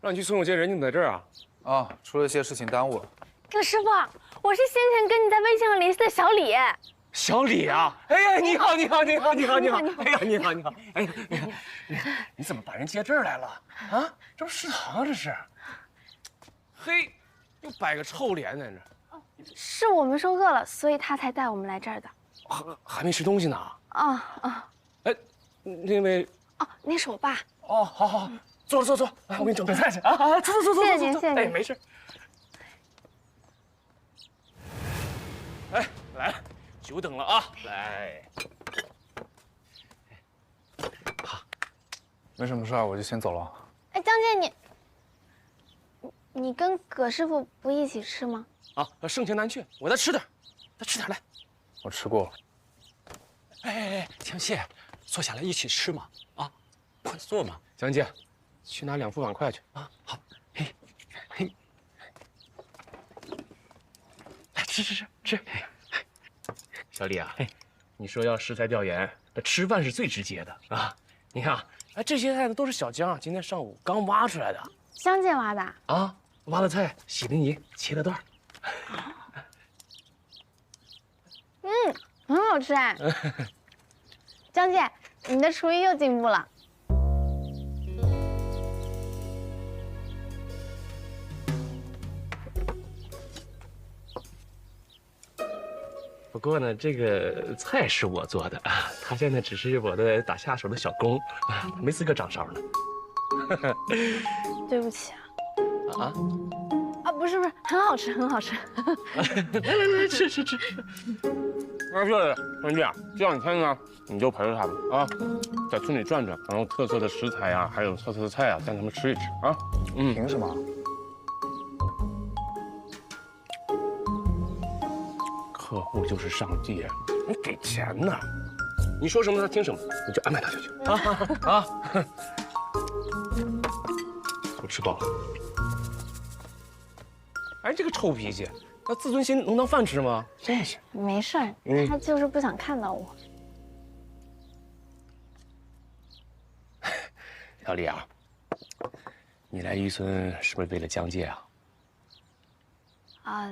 让你去送我接人，你怎么在这儿啊？啊，出了些事情耽误了。葛师傅，我是先前跟你在微信上联系的小李。小李啊！哎呀，你好，你好，你好，你好，你好！哎呀，你好，你好！哎呀，你怎么把人接这儿来了啊？这不食堂啊，这是。嘿，又摆个臭脸在这。是我们说饿了，所以他才带我们来这儿的。还没吃东西呢。哎，那位。哦，那是我爸。哦，好好好，坐，哎，我给你准备菜去啊！坐。谢谢您，谢谢您。哎，没事。哎，来了。久等了啊！来，好，没什么事儿，我就先走了。哎，江姐，你跟葛师傅不一起吃吗？啊，盛情难却，我再吃点，来。我吃过了。哎，江姐，坐下来一起吃嘛！啊，快坐嘛！江姐，去拿2副碗筷去啊！好，嘿，来吃。小李啊，你说要食材调研，这吃饭是最直接的啊！你看啊，这些菜呢都是小江今天上午刚挖出来的。江姐挖的啊？挖了菜，洗了泥，切了段。很好吃哎。江姐，你的厨艺又进步了。不过呢，这个菜是我做的啊，他现在只是我的打下手的小工，没资格掌勺呢。对不起啊。不是，很好吃。来，吃。那这兄弟，这2天呢，你就陪着他们啊，在村里转转，然后特色的食材啊，还有特色的菜啊，带他们吃一吃啊。凭什么？客户就是上帝，你给钱呢，你说什么他听什么，你就安排他就行啊。我吃饱了。哎，这个臭脾气，那自尊心能当饭吃吗？行不行？没事儿，他就是不想看到我。小李啊，你来渔村是不是为了江界啊？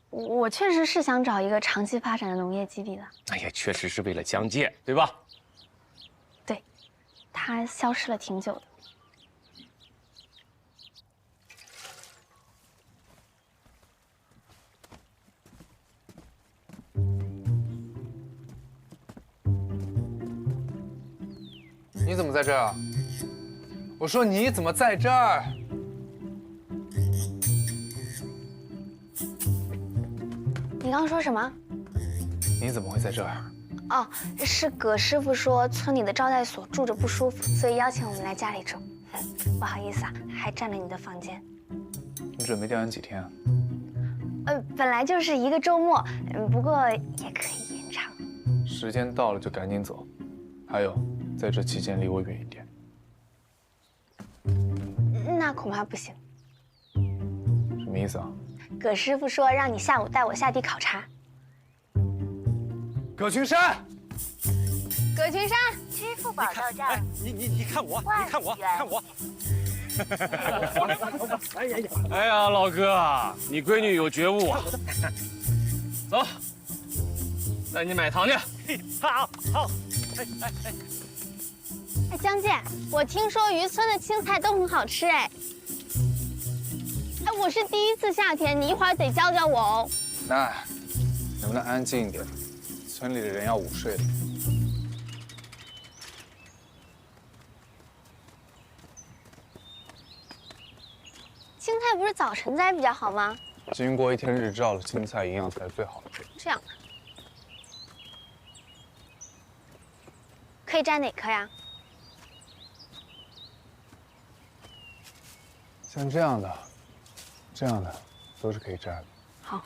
我确实是想找一个长期发展的农业基地的。哎呀，确实是为了江界，对吧？对，它消失了挺久的。你怎么在这儿？我说你怎么在这儿？你刚刚说什么？你怎么会在这儿？哦，是葛师傅说村里的招待所住着不舒服，所以邀请我们来家里住。不好意思啊，还占了你的房间。你准备调研几天啊？本来就是1个周末，不过也可以延长。时间到了就赶紧走，还有，在这期间离我远一点。那恐怕不行。什么意思啊？葛师傅说让你下午带我下地考察。葛群山，葛群山，支付宝到账。你看我，看我。哎呀，老哥，你闺女有觉悟啊！走，带你买糖去。好。哎，江姐，我听说渔村的青菜都很好吃哎。我是第一次下田，你一会儿得教教我哦。那能不能安静一点？村里的人要午睡了。青菜不是早晨栽比较好吗？经过1天日照的青菜营养才是最好的。这样，可以摘哪颗呀？像这样的都是可以摘的。好。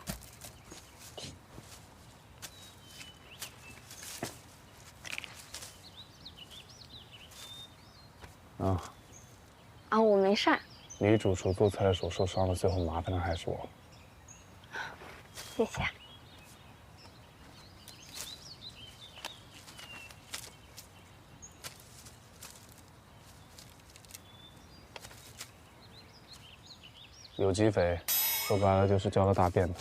我没事儿。李主厨做菜的手受伤了，最后麻烦的还是我。谢谢。有机肥，说白了就是交了大便的。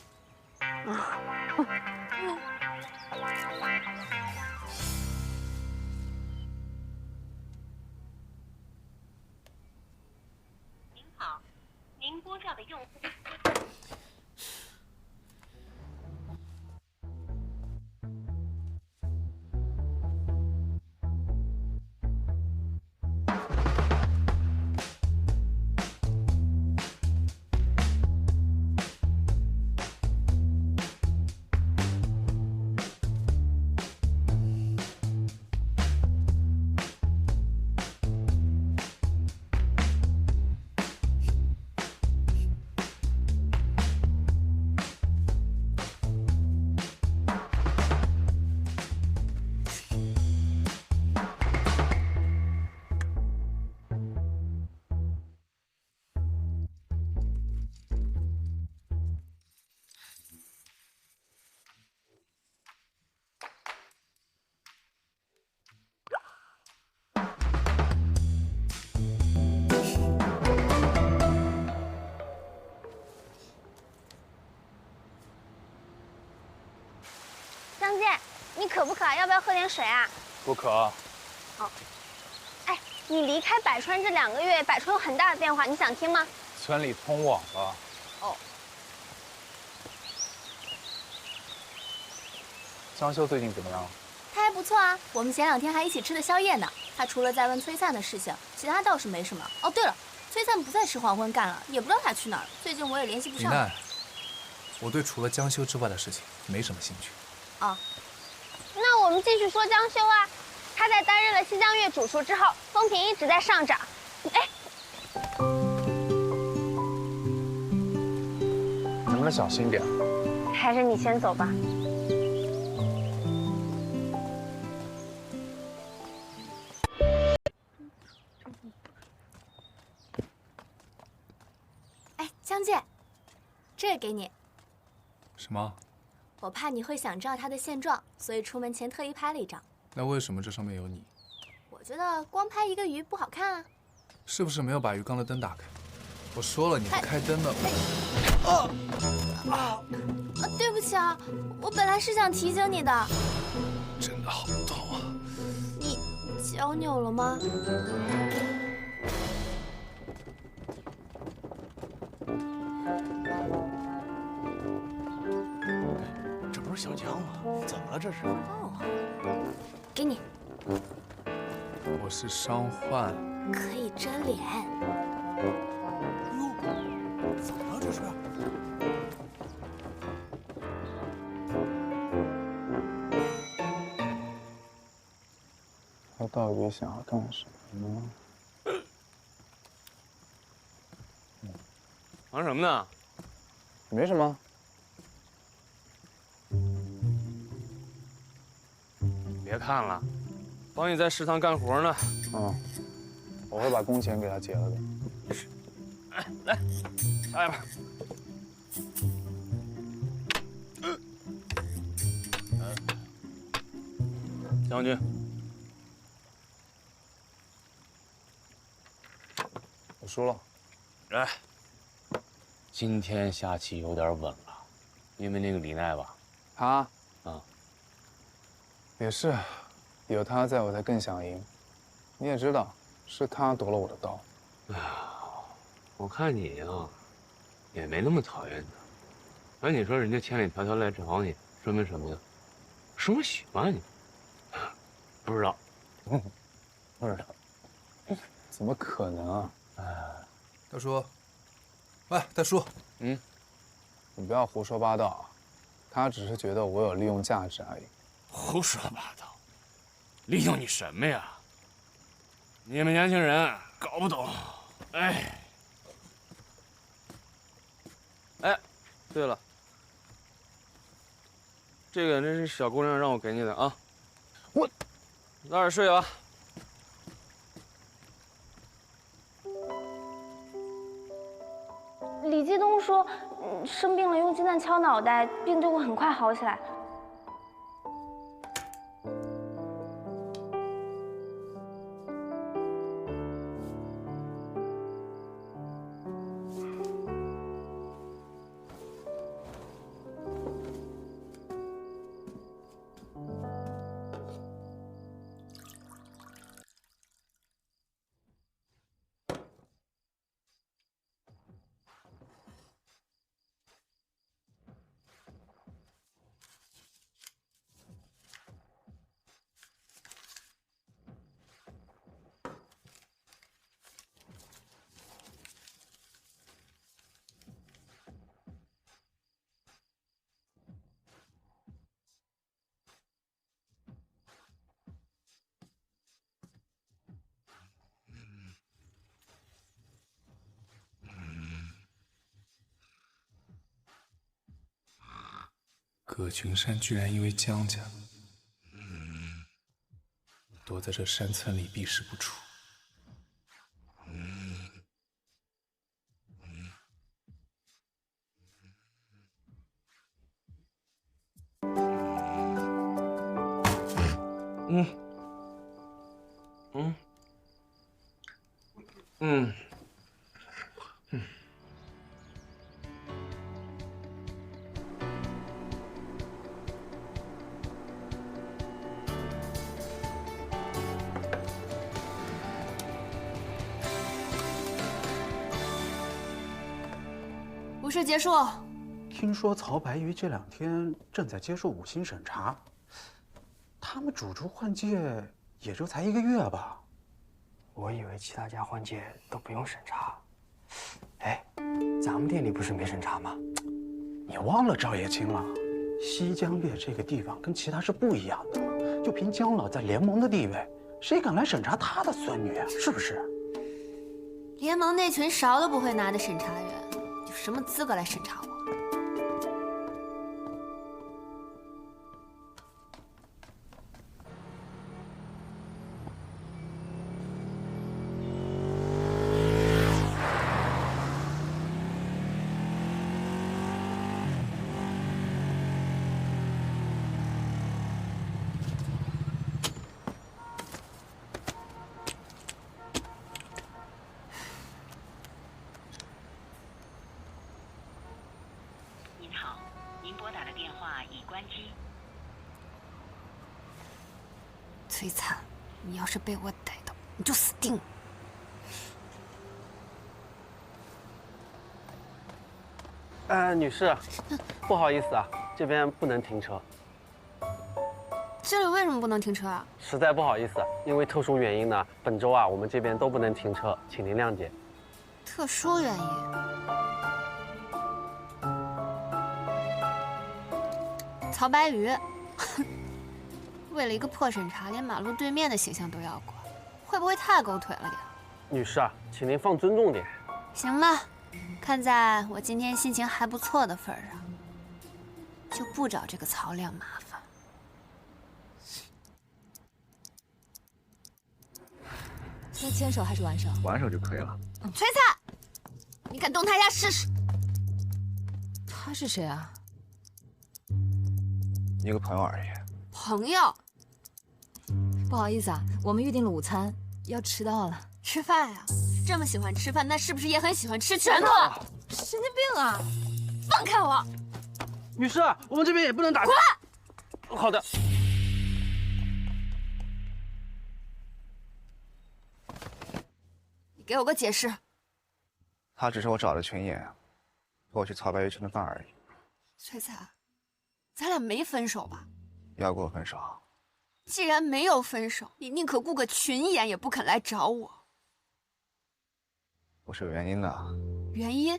您好，您拨叫的用户。江介，你渴不渴？要不要喝点水啊？不渴。哦。哎，你离开百川这2个月，百川有很大的变化，你想听吗？村里通网了。哦。江修最近怎么样？他还不错啊，我们前2天还一起吃的宵夜呢。他除了在问崔灿的事情，其他倒是没什么。哦，对了，崔灿不在吃黄昏干了，也不知道他去哪儿了。最近我也联系不上。李奈，我对除了江修之外的事情没什么兴趣。哦，那我们继续说江修啊。他在担任了西江月主厨之后，风评一直在上涨。哎，能不能小心点？还是你先走吧。哎，江介，这个给你。什么？我怕你会想知道他的现状，所以出门前特意拍了一张。那为什么这上面有你？我觉得光拍一个鱼不好看啊。是不是没有把鱼缸的灯打开？我说了，你不开灯的。对不起啊，我本来是想提醒你的。真的好痛啊！你脚扭了吗？这不是小江吗？怎么了这是？哦，给你。我是伤患。可以遮脸。哟，怎么了这是？他到底想要干什么呢？忙什么呢？没什么。别看了，帮你在食堂干活呢。嗯，我会把工钱给他结了的。来，下一盘。将军，我输了。来，今天下棋有点稳了，因为那个李奈吧，他啊，也是，有他在我才更想赢。你也知道，是他夺了我的刀。哎呀，我看你呀，也没那么讨厌他。哎，你说人家千里迢迢来找你，说明什么呀？说明喜欢你。不知道，不知道，怎么可能啊？大叔，喂，大叔，你不要胡说八道啊！他只是觉得我有利用价值而已。胡说八道，利用你什么呀？你们年轻人搞不懂。哎，对了，这个那是小姑娘让我给你的啊。我早点睡吧。李继东说，生病了用鸡蛋敲脑袋，病就会很快好起来。葛群山居然因为江家，躲在这山村里避世不出。无事结束。听说曹白鱼这2天正在接受5星审查，他们主厨换届也就才1个月吧？我以为其他家换届都不用审查。哎，咱们店里不是没审查吗？你忘了赵叶青了？西江月这个地方跟其他是不一样的，就凭姜老在联盟的地位，谁敢来审查他的孙女啊？是不是？联盟那群勺都不会拿的审查员，有什么资格来审查我？崔灿，你要是被我逮到，你就死定了。女士，不好意思啊，这边不能停车。这里为什么不能停车啊？实在不好意思，因为特殊原因呢，本周啊我们这边都不能停车，请您谅解。特殊原因。曹白鱼。为了一个破审查，连马路对面的形象都要管，会不会太狗腿了点？女士啊，请您放尊重点。行吧，看在我今天心情还不错的份上，就不找这个曹亮麻烦。要牵手还是挽手？挽手就可以了。崔灿，你敢动他一下试试？他是谁啊？一个朋友而已。朋友。不好意思啊，我们预定了午餐，要迟到了。吃饭呀？这么喜欢吃饭，那是不是也很喜欢吃拳头？神经病啊！放开我！女士，我们这边也不能打。滚！好的。你给我个解释。他只是我找的群演，陪我去曹白鱼吃顿饭而已。崔灿，咱俩没分手吧？要跟我分手？既然没有分手，你宁可雇个群演也不肯来找我。我是有原因的。原因？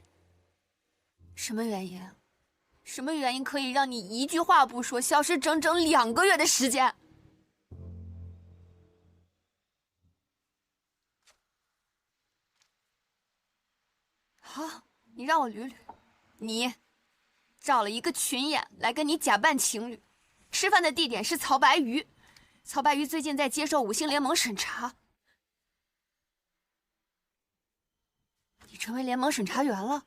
什么原因？什么原因可以让你一句话不说，消失整整2个月的时间？好，你让我捋捋。你找了一个群演来跟你假扮情侣，吃饭的地点是曹白鱼。曹白鱼最近在接受5星联盟审查，你成为联盟审查员了。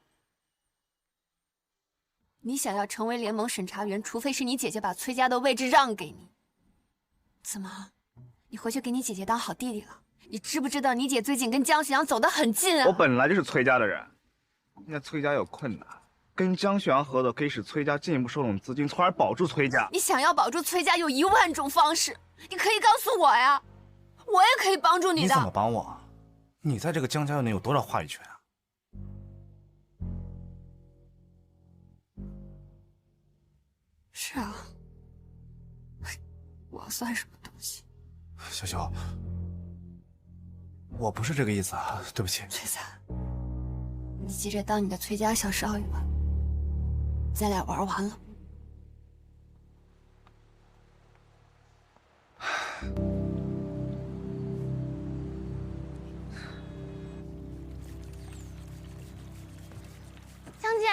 你想要成为联盟审查员，除非是你姐姐把崔家的位置让给你。怎么，你回去给你姐姐当好弟弟了？你知不知道你姐最近跟江旭阳走得很近啊？我本来就是崔家的人，现在崔家有困难，跟江旭阳合作可以使崔家进一步收拢资金，从而保住崔家。你想要保住崔家有1万种方式，你可以告诉我呀，我也可以帮助你的。你怎么帮我？你在这个江家又能有多少话语权啊？是啊，我算什么东西？小小，我不是这个意思啊，对不起。崔灿，你记着当你的崔家小少爷吧，咱俩玩完了。江姐，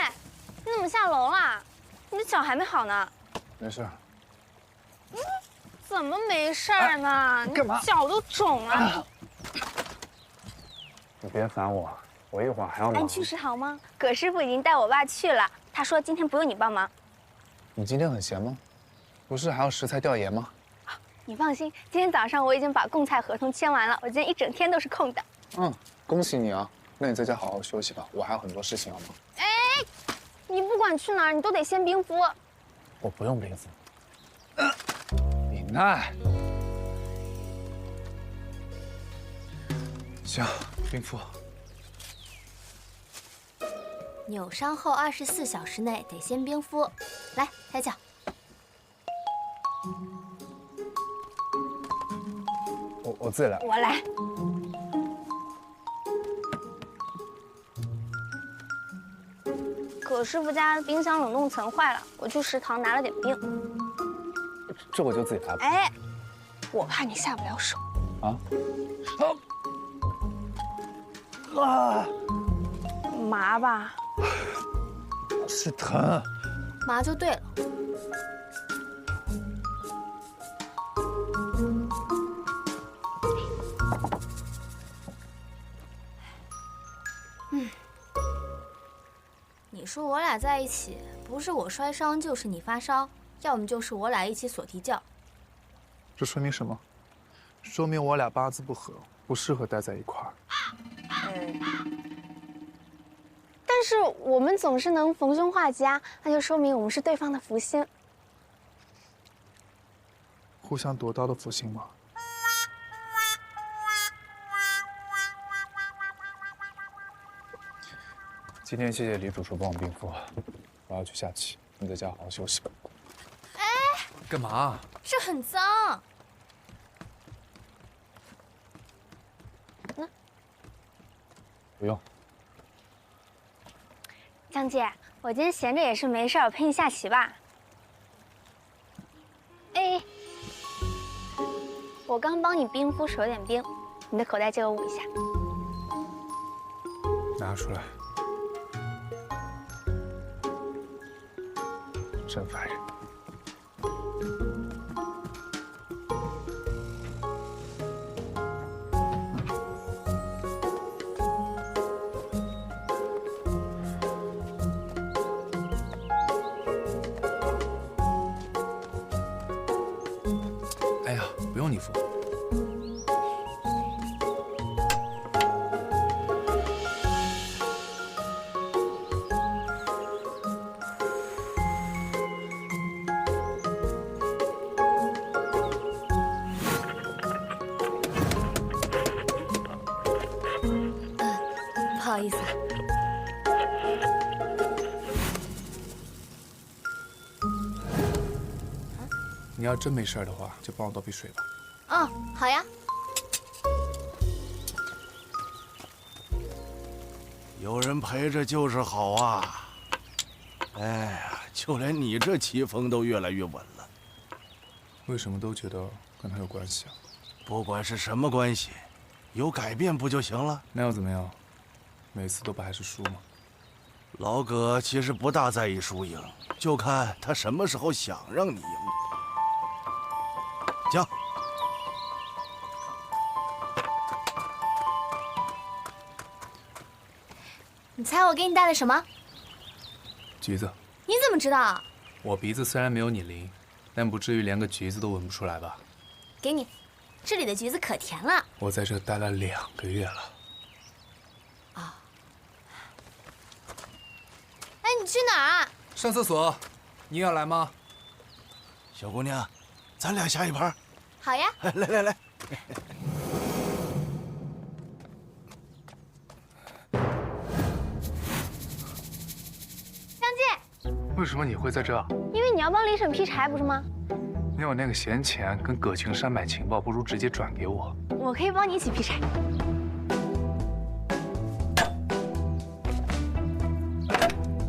你怎么下楼啦？你的脚还没好呢。没事。怎么没事儿呢？干嘛？脚都肿了。你别烦我，我一会儿还要忙。安去食堂吗？葛师傅已经带我爸去了，他说今天不用你帮忙。你今天很闲吗？不是还要食材调研吗？你放心，今天早上我已经把供菜合同签完了，我今天一整天都是空的。恭喜你啊！那你在家好好休息吧，我还有很多事情要忙。哎，你不管去哪儿，你都得先冰敷。我不用冰敷。李奈，行，冰敷。扭伤后24小时内得先冰敷。来，抬脚。我自己来。我来。葛师傅家冰箱冷冻层坏了，我去食堂拿了点冰。这我就自己来吧。哎，我怕你下不了手。麻吧？是疼。麻就对了。你说我俩在一起，不是我摔伤，就是你发烧，要么就是我俩一起锁啼叫。这说明什么？说明我俩八字不合，不适合待在一块儿。但是我们总是能逢凶化吉啊，那就说明我们是对方的福星。互相夺刀的福星吗？今天谢谢李主厨帮我冰敷，我要去下棋，你在家好好休息吧。哎，干嘛？这很脏。不用。江姐，我今天闲着也是没事，我陪你下棋吧。哎，我刚帮你冰敷，手有点冰，你的口袋借我捂一下。拿出来。真烦人。哎呀，不用你敷。不好意思。你要真没事的话，就帮我倒杯水吧。好呀。有人陪着就是好啊。哎呀，就连你这棋风都越来越稳了。为什么都觉得跟他有关系啊？不管是什么关系，有改变不就行了？那又怎么样？每次都不还是输吗？老葛其实不大在意输赢，就看他什么时候想让你赢。将。你猜我给你带的什么？橘子。你怎么知道？我鼻子虽然没有你灵，但不至于连个橘子都闻不出来吧？给你，这里的橘子可甜了。我在这待了2个月了。哎，你去哪儿？上厕所。你也要来吗？小姑娘，咱俩下一盘。好呀。来来来。江姐，为什么你会在这？因为你要帮李婶劈柴，不是吗？你有那个闲钱跟葛晴山买情报，不如直接转给我。我可以帮你一起劈柴。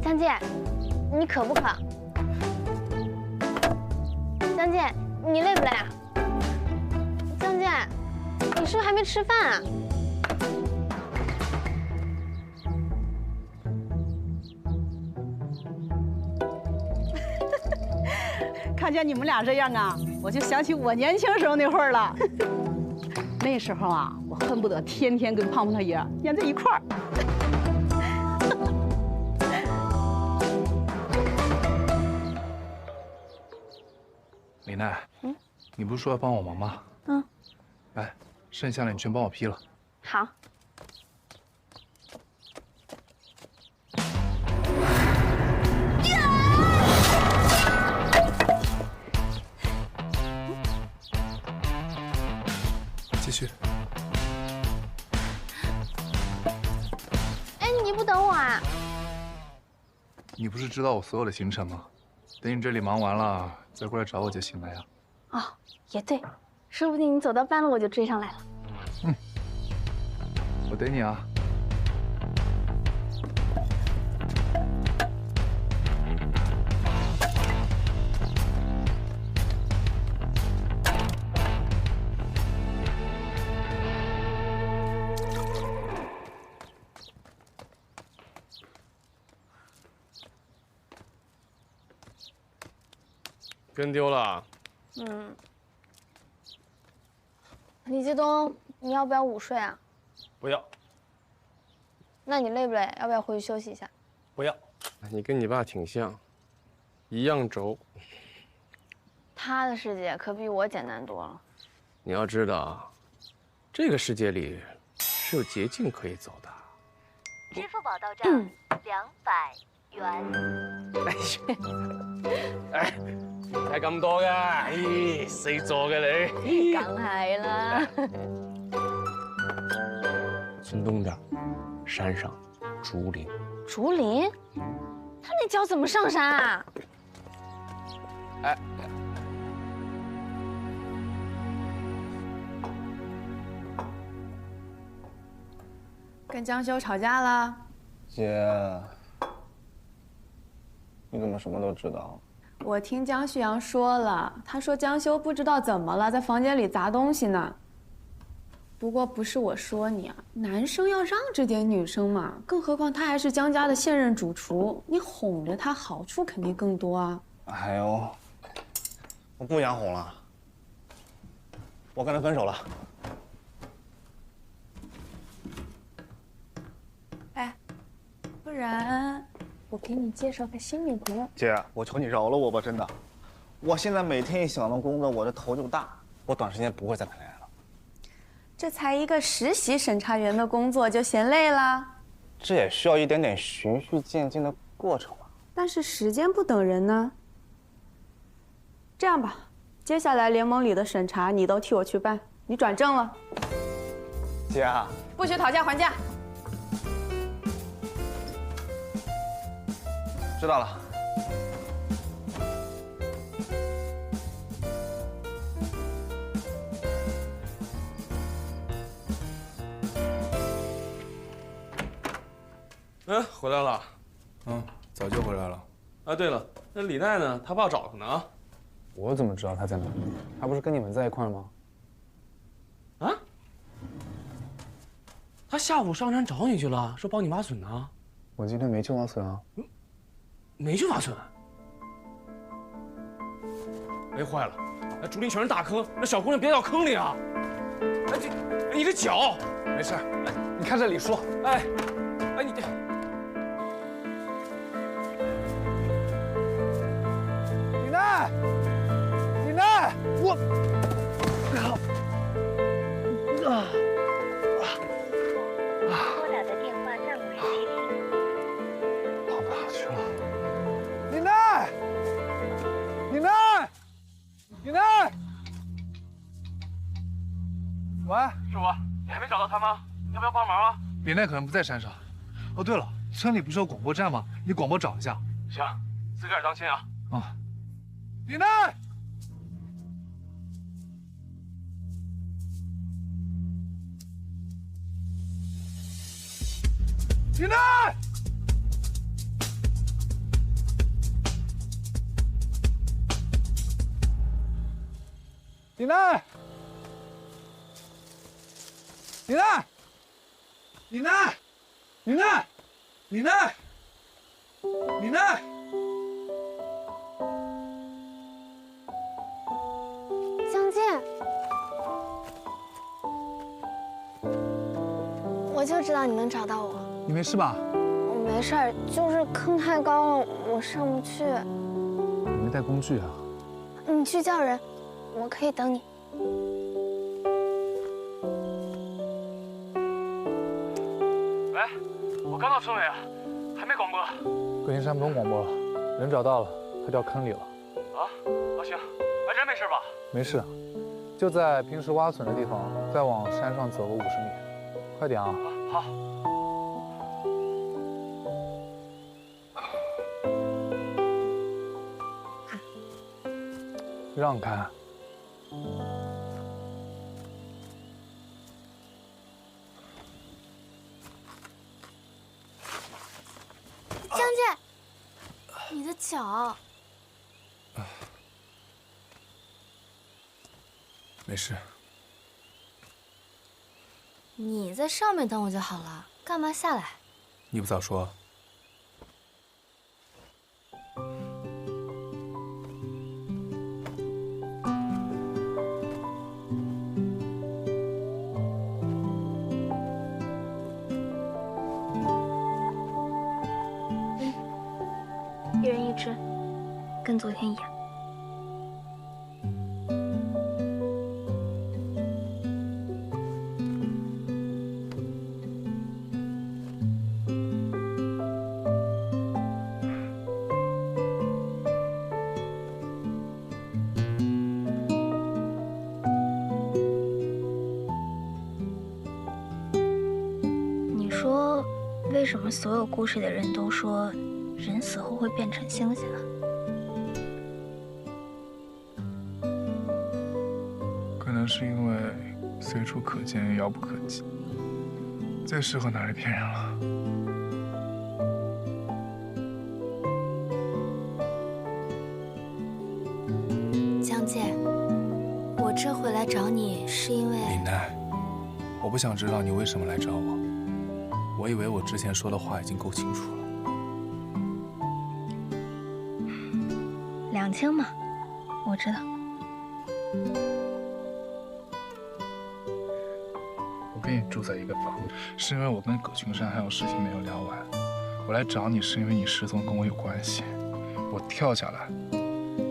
江姐，你渴不渴？江姐，你累不累啊？江姐，你是不是还没吃饭啊？看见你们俩这样啊，我就想起我年轻时候那会儿了。那时候啊，我恨不得天天跟胖胖他爷粘在一块儿。李奈，你不是说要帮我忙吗？来，剩下的你全帮我批了。好。继续。哎，你不等我啊？你不是知道我所有的行程吗？等你这里忙完了，再过来找我就行了呀。哦，也对，说不定你走到半路我就追上来了。我等你啊。跟丢了。李继东，你要不要午睡啊？不要。那你累不累？要不要回去休息一下？不要。你跟你爸挺像，一样轴。他的世界可比我简单多了。你要知道，这个世界里是有捷径可以走的。支付宝到账200元。哎，睇咁多噶，咦，死座嘅你。梗係啦。村东边，山上，竹林。竹林？他那脚怎么上山啊？哎。跟江修吵架了？姐，你怎么什么都知道？我听江旭阳说了，他说江修不知道怎么了，在房间里砸东西呢。不过不是我说你啊，男生要让着点女生嘛，更何况他还是江家的现任主厨，你哄着他，好处肯定更多啊。哎呦，我不想哄了，我跟他分手了。哎，不然我给你介绍个新女朋友。姐，我求你饶了我吧，真的。我现在每天一想到工作，我这头就大。我短时间不会再谈恋爱了。这才一个实习审查员的工作就嫌累了？这也需要一点点循序渐进的过程吧。但是时间不等人呢。这样吧，接下来联盟里的审查你都替我去办，你转正了。姐，不许讨价还价。知道了。回来了。早就回来了。啊，对了，那李奈呢？他爸找他呢。我怎么知道他在哪里？他不是跟你们在一块吗？啊？他下午上山找你去了，说帮你挖笋呢。我今天没去挖笋啊。没去挖笋。哎，坏了，那竹林全是大坑，那小姑娘别掉坑里啊！哎，你的脚。没事，你看这李叔。哎，你这。李奈，李奈，我。拨打的电话暂未接听。跑哪去了？李奈，李奈，李奈。喂，师傅，你还没找到他吗？你要不要帮忙啊？李奈可能不在山上。哦，对了，村里不是有广播站吗？你广播找一下。行，自个儿当心啊。啊，李奈，李奈，李奈，李奈，李奈，李奈，李奈，李奈。就知道你能找到我。你没事吧？我没事儿，就是坑太高了，我上不去。我没带工具啊。你去叫人，我可以等你。喂，我刚到村委啊，还没广播。葛云山不用广播了，人找到了，他掉坑里了。啊？行，人没事吧？没事，就在平时挖笋的地方，再往山上走个50米。快点啊！好。让开。江姐，你的脚。没事。你在上面等我就好了，干嘛下来？你不早说。一人一只，跟昨天一样。你说，为什么所有故事的人都说？人死后会变成星星啊？可能是因为随处可见，遥不可及，最适合拿来骗人了。江姐，我这回来找你是因为林奈，我不想知道你为什么来找我。我以为我之前说的话已经够清楚了。两清嘛，我知道。我跟你住在一个房，是因为我跟葛群山还有事情没有聊完。我来找你是因为你失踪跟我有关系。我跳下来，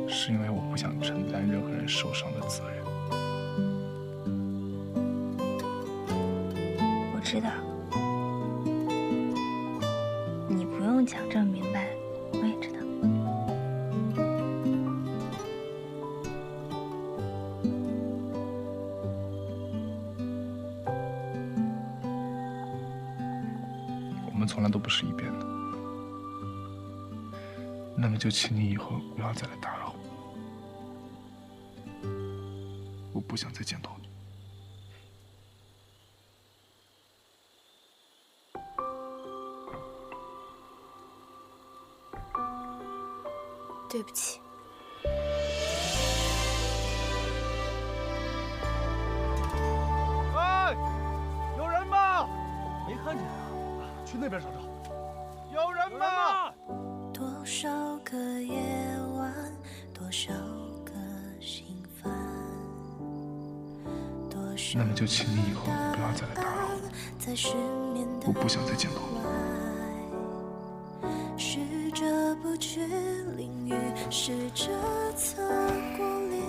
是因为我不想承担任何人受伤的责任。我知道，你不用讲这么明白，我也知道。我们从来都不是一边的，那么就请你以后不要再来打扰我，我不想再见到你。对不起。哎，有人吗？没看见啊。去那边找找。有人吗？多少个夜晚，多少个心烦，多少那么就请你以后不要再来打扰我，我不想再见到你。试着不去淋雨，试着侧过脸，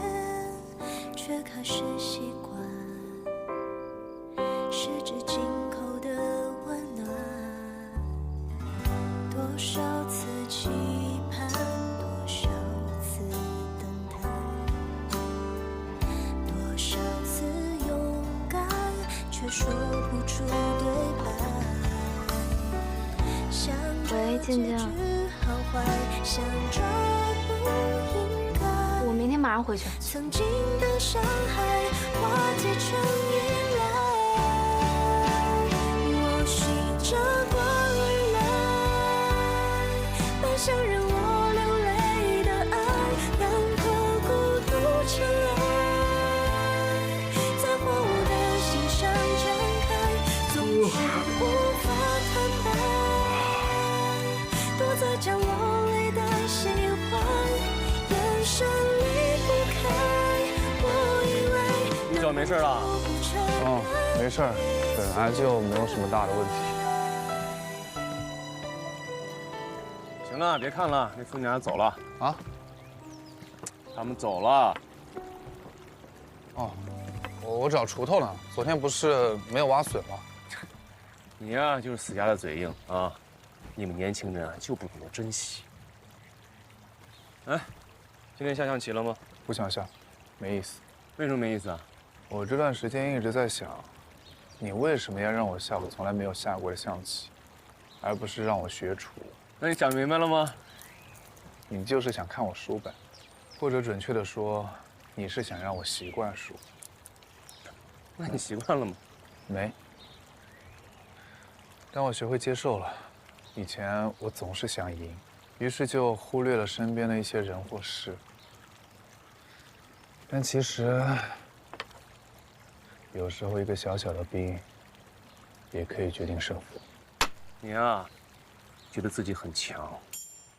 却开始习惯十指紧扣的温暖。多少次期盼，多少次等待，多少次勇敢，却说不出对白。喂，静静。我明天马上回去。曾经的伤害化解成依赖，我循着光来，奔向让我流泪的爱，让刻骨都尘埃，在荒芜的心上展开，总是无法坦白。躲在角落里的喜欢，眼神离不开。我以为你脚没事了？没事儿，本来就没有什么大的问题。行了，别看了，那父女俩走了啊。他们走了。哦，我找锄头呢。昨天不是没有挖笋吗？你呀，就是死鸭子嘴硬啊！你们年轻人啊，就不懂得珍惜。哎，今天下象棋了吗？不想下，没意思。为什么没意思啊？我这段时间一直在想，你为什么要让我下我从来没有下过的象棋，而不是让我学厨？那你想明白了吗？你就是想看我输呗，或者准确的说，你是想让我习惯输。那你习惯了吗？没。但我学会接受了。以前我总是想赢，于是就忽略了身边的一些人或事。但其实，有时候一个小小的兵，也可以决定胜负。你啊，觉得自己很强。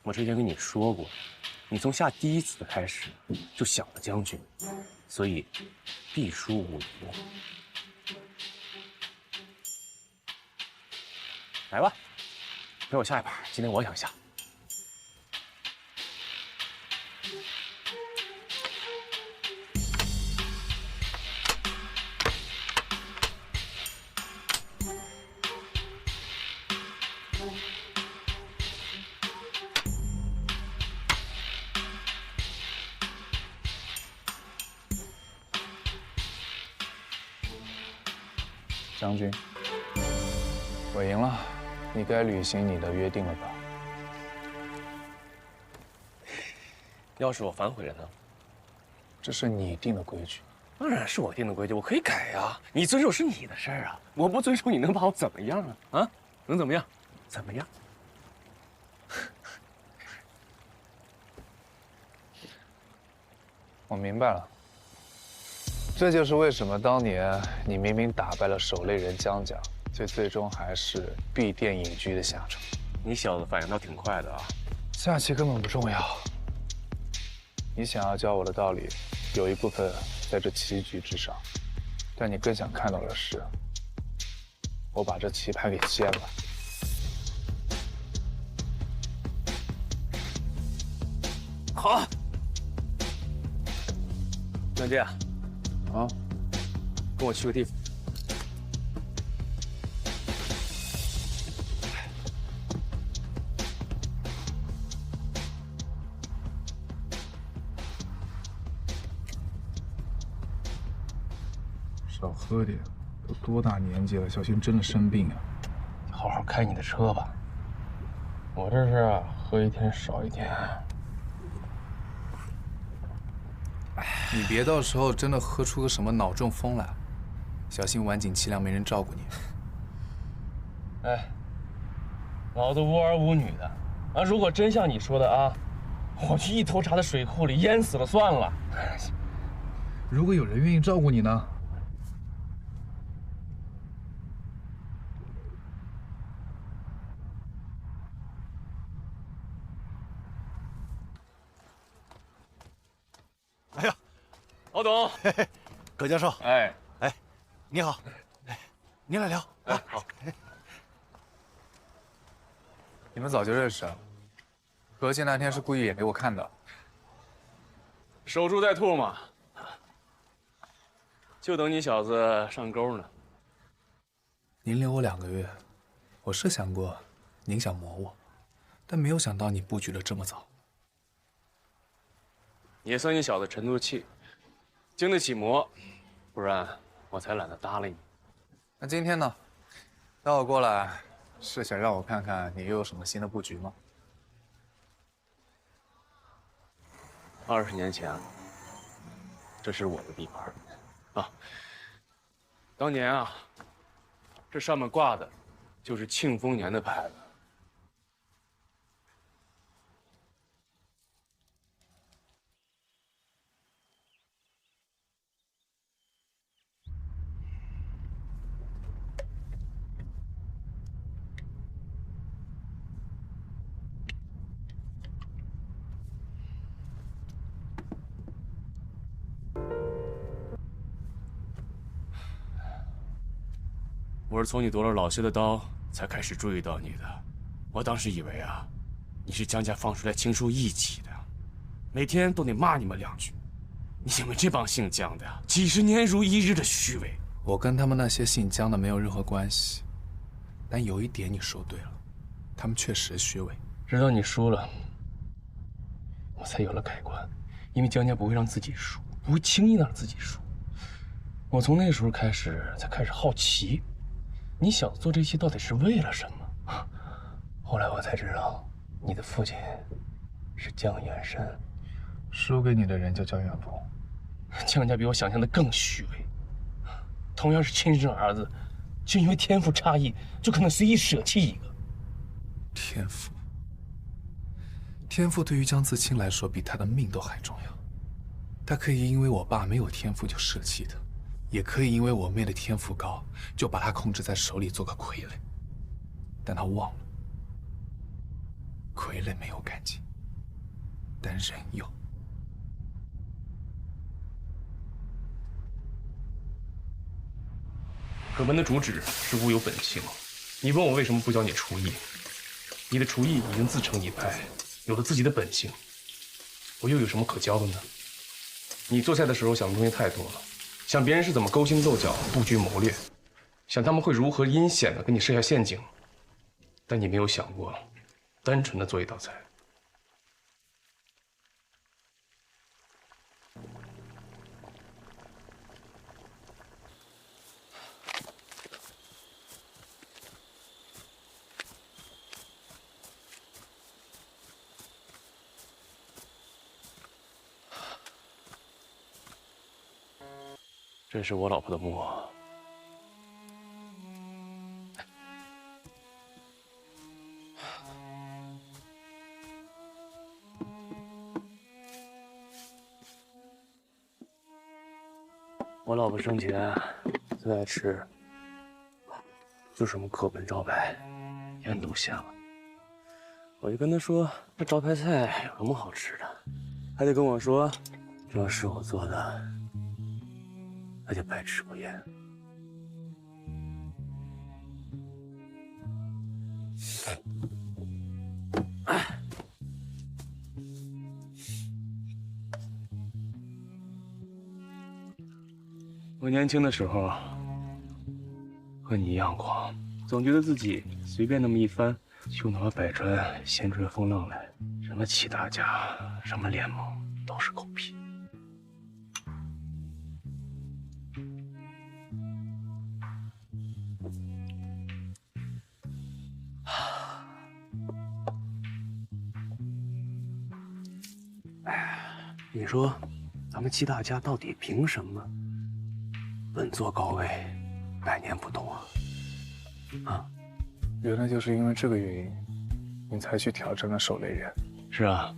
我之前跟你说过，你从下第一子开始就想了将军，所以必输无疑。来吧，陪我下一盘。今天我想下。将军，我赢了，你该履行你的约定了吧？要是我反悔了呢？这是你定的规矩。当然是我定的规矩，我可以改呀。你遵守是你的事儿啊，我不遵守，你能把我怎么样啊？啊，能怎么样？怎么样？我明白了。这就是为什么当年你明明打败了守擂人江甲，却最终还是闭店隐居的下场。你小子反应倒挺快的啊！下棋根本不重要。你想要教我的道理，有一部分在这棋局之上，但你更想看到的是，我把这棋盘给掀了。好，杨杰。啊，跟我去个地方。少喝点，都多大年纪了，小心真的生病啊！好好开你的车吧。我这是喝一天少一天。你别到时候真的喝出个什么脑中风来，小心晚景凄凉没人照顾你。哎，老子无儿无女的，啊，如果真像你说的啊，我去一头扎在水库里淹死了算了。如果有人愿意照顾你呢？哎呀，老董，葛教授，哎，你好，您来聊啊。好，你们早就认识了？何健那天是故意演给我看的。守株待兔嘛，就等你小子上钩呢。您留我2个月，我是想过您想磨我，但没有想到你布局的这么早。也算你小子沉住气，经得起磨，不然我才懒得搭理你。那今天呢？带我过来是想让我看看你又有什么新的布局吗20年前，这是我的地盘啊。当年啊，这上面挂的就是庆丰年的牌子。我是从你夺了老谢的刀才开始注意到你的。我当时以为啊，你是江家放出来清除异己的，每天都得骂你们2句。你们这帮姓江的呀，几十年如一日的虚伪。我跟他们那些姓江的没有任何关系，但有一点你说对了，他们确实虚伪。直到你输了，我才有了改观。因为江家不会让自己输，不会轻易的让自己输。我从那时候开始才开始好奇，你想做这些到底是为了什么？后来我才知道，你的父亲是江远山，输给你的人就叫远峰。江家比我想象的更虚伪，同样是亲生儿子，就因为天赋差异，就可能随意舍弃一个。天赋，天赋对于江自清来说比他的命都还重要。他可以因为我爸没有天赋就舍弃他，也可以因为我妹的天赋高，就把他控制在手里做个傀儡。但他忘了，傀儡没有感情，但人有。课本的主旨是物有本性。你问我为什么不教你厨艺？你的厨艺已经自成一派，有了自己的本性，我又有什么可教的呢？你做菜的时候想的东西太多了，想别人是怎么勾心斗角、布局谋略，想他们会如何阴险的给你设下陷阱，但你没有想过，单纯的做一道菜。这是我老婆的墓。我老婆生前最爱吃就什么课本招牌，烟都咸了。我就跟她说，这招牌菜有什么好吃的？还得跟我说，这要是我做的，那就百吃不厌。我年轻的时候和你一样狂，总觉得自己随便那么一翻，就能把百川掀出风浪来。什么齐大家，什么联盟，都是狗屁。你说，咱们齐大家到底凭什么稳坐高位，百年不动啊？啊，原来就是因为这个原因，你才去挑战了守雷人。是啊，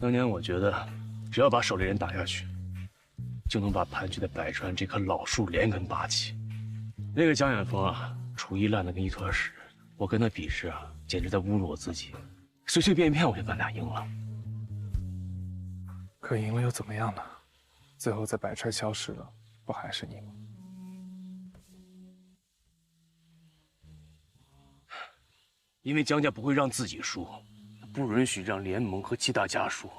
当年我觉得，只要把守雷人打下去，就能把盘踞在百川这棵老树连根拔起。那个江远峰啊，厨艺烂得跟一坨屎，我跟他比试啊，简直在侮辱我自己。随随便便我就把俩赢了。可赢了又怎么样呢？最后在百川消失了，不还是你吗？因为江家不会让自己输，他不允许让联盟和齐大家输，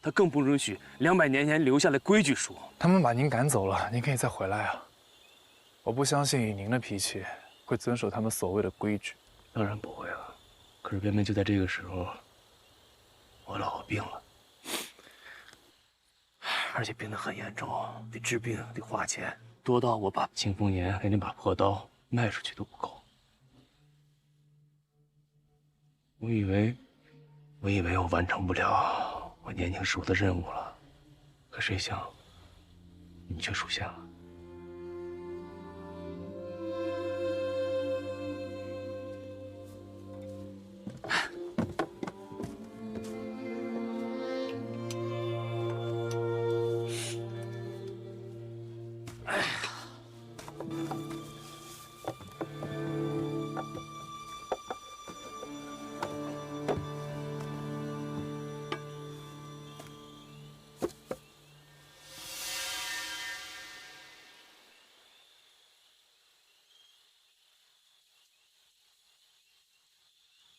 他更不允许200年前留下的规矩输。他们把您赶走了，您可以再回来啊！我不相信以您的脾气会遵守他们所谓的规矩。当然不会了。可是偏偏就在这个时候，我老婆病了，而且病得很严重，得治病，得花钱，多到我把清风岩连那把破刀卖出去都不够。我以为我完成不了我年轻时候的任务了，可谁想，你却出现了。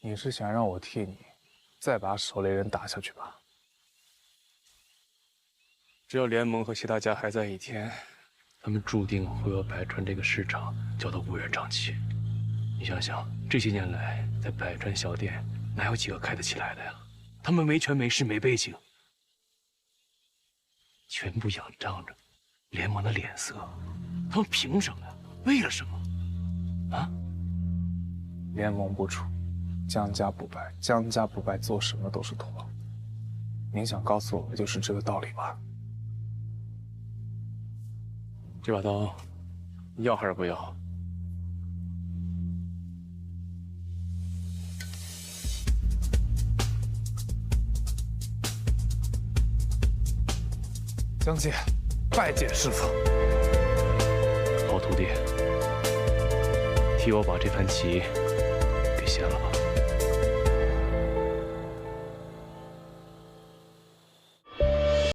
你是想让我替你再把守雷人打下去吧？只要联盟和其他家还在一天，他们注定会把百川这个市场搅得乌烟瘴气。你想想，这些年来，在百川小店哪有几个开得起来的呀？他们没权没势没背景，全部仰仗着联盟的脸色，他们凭什么呀？为了什么？啊？联盟不出，江家不败，江家不败，做什么都是托。您想告诉我的就是这个道理吧？这把刀，你要还是不要？江姐，拜见师父。好徒弟，替我把这盘棋给掀了吧。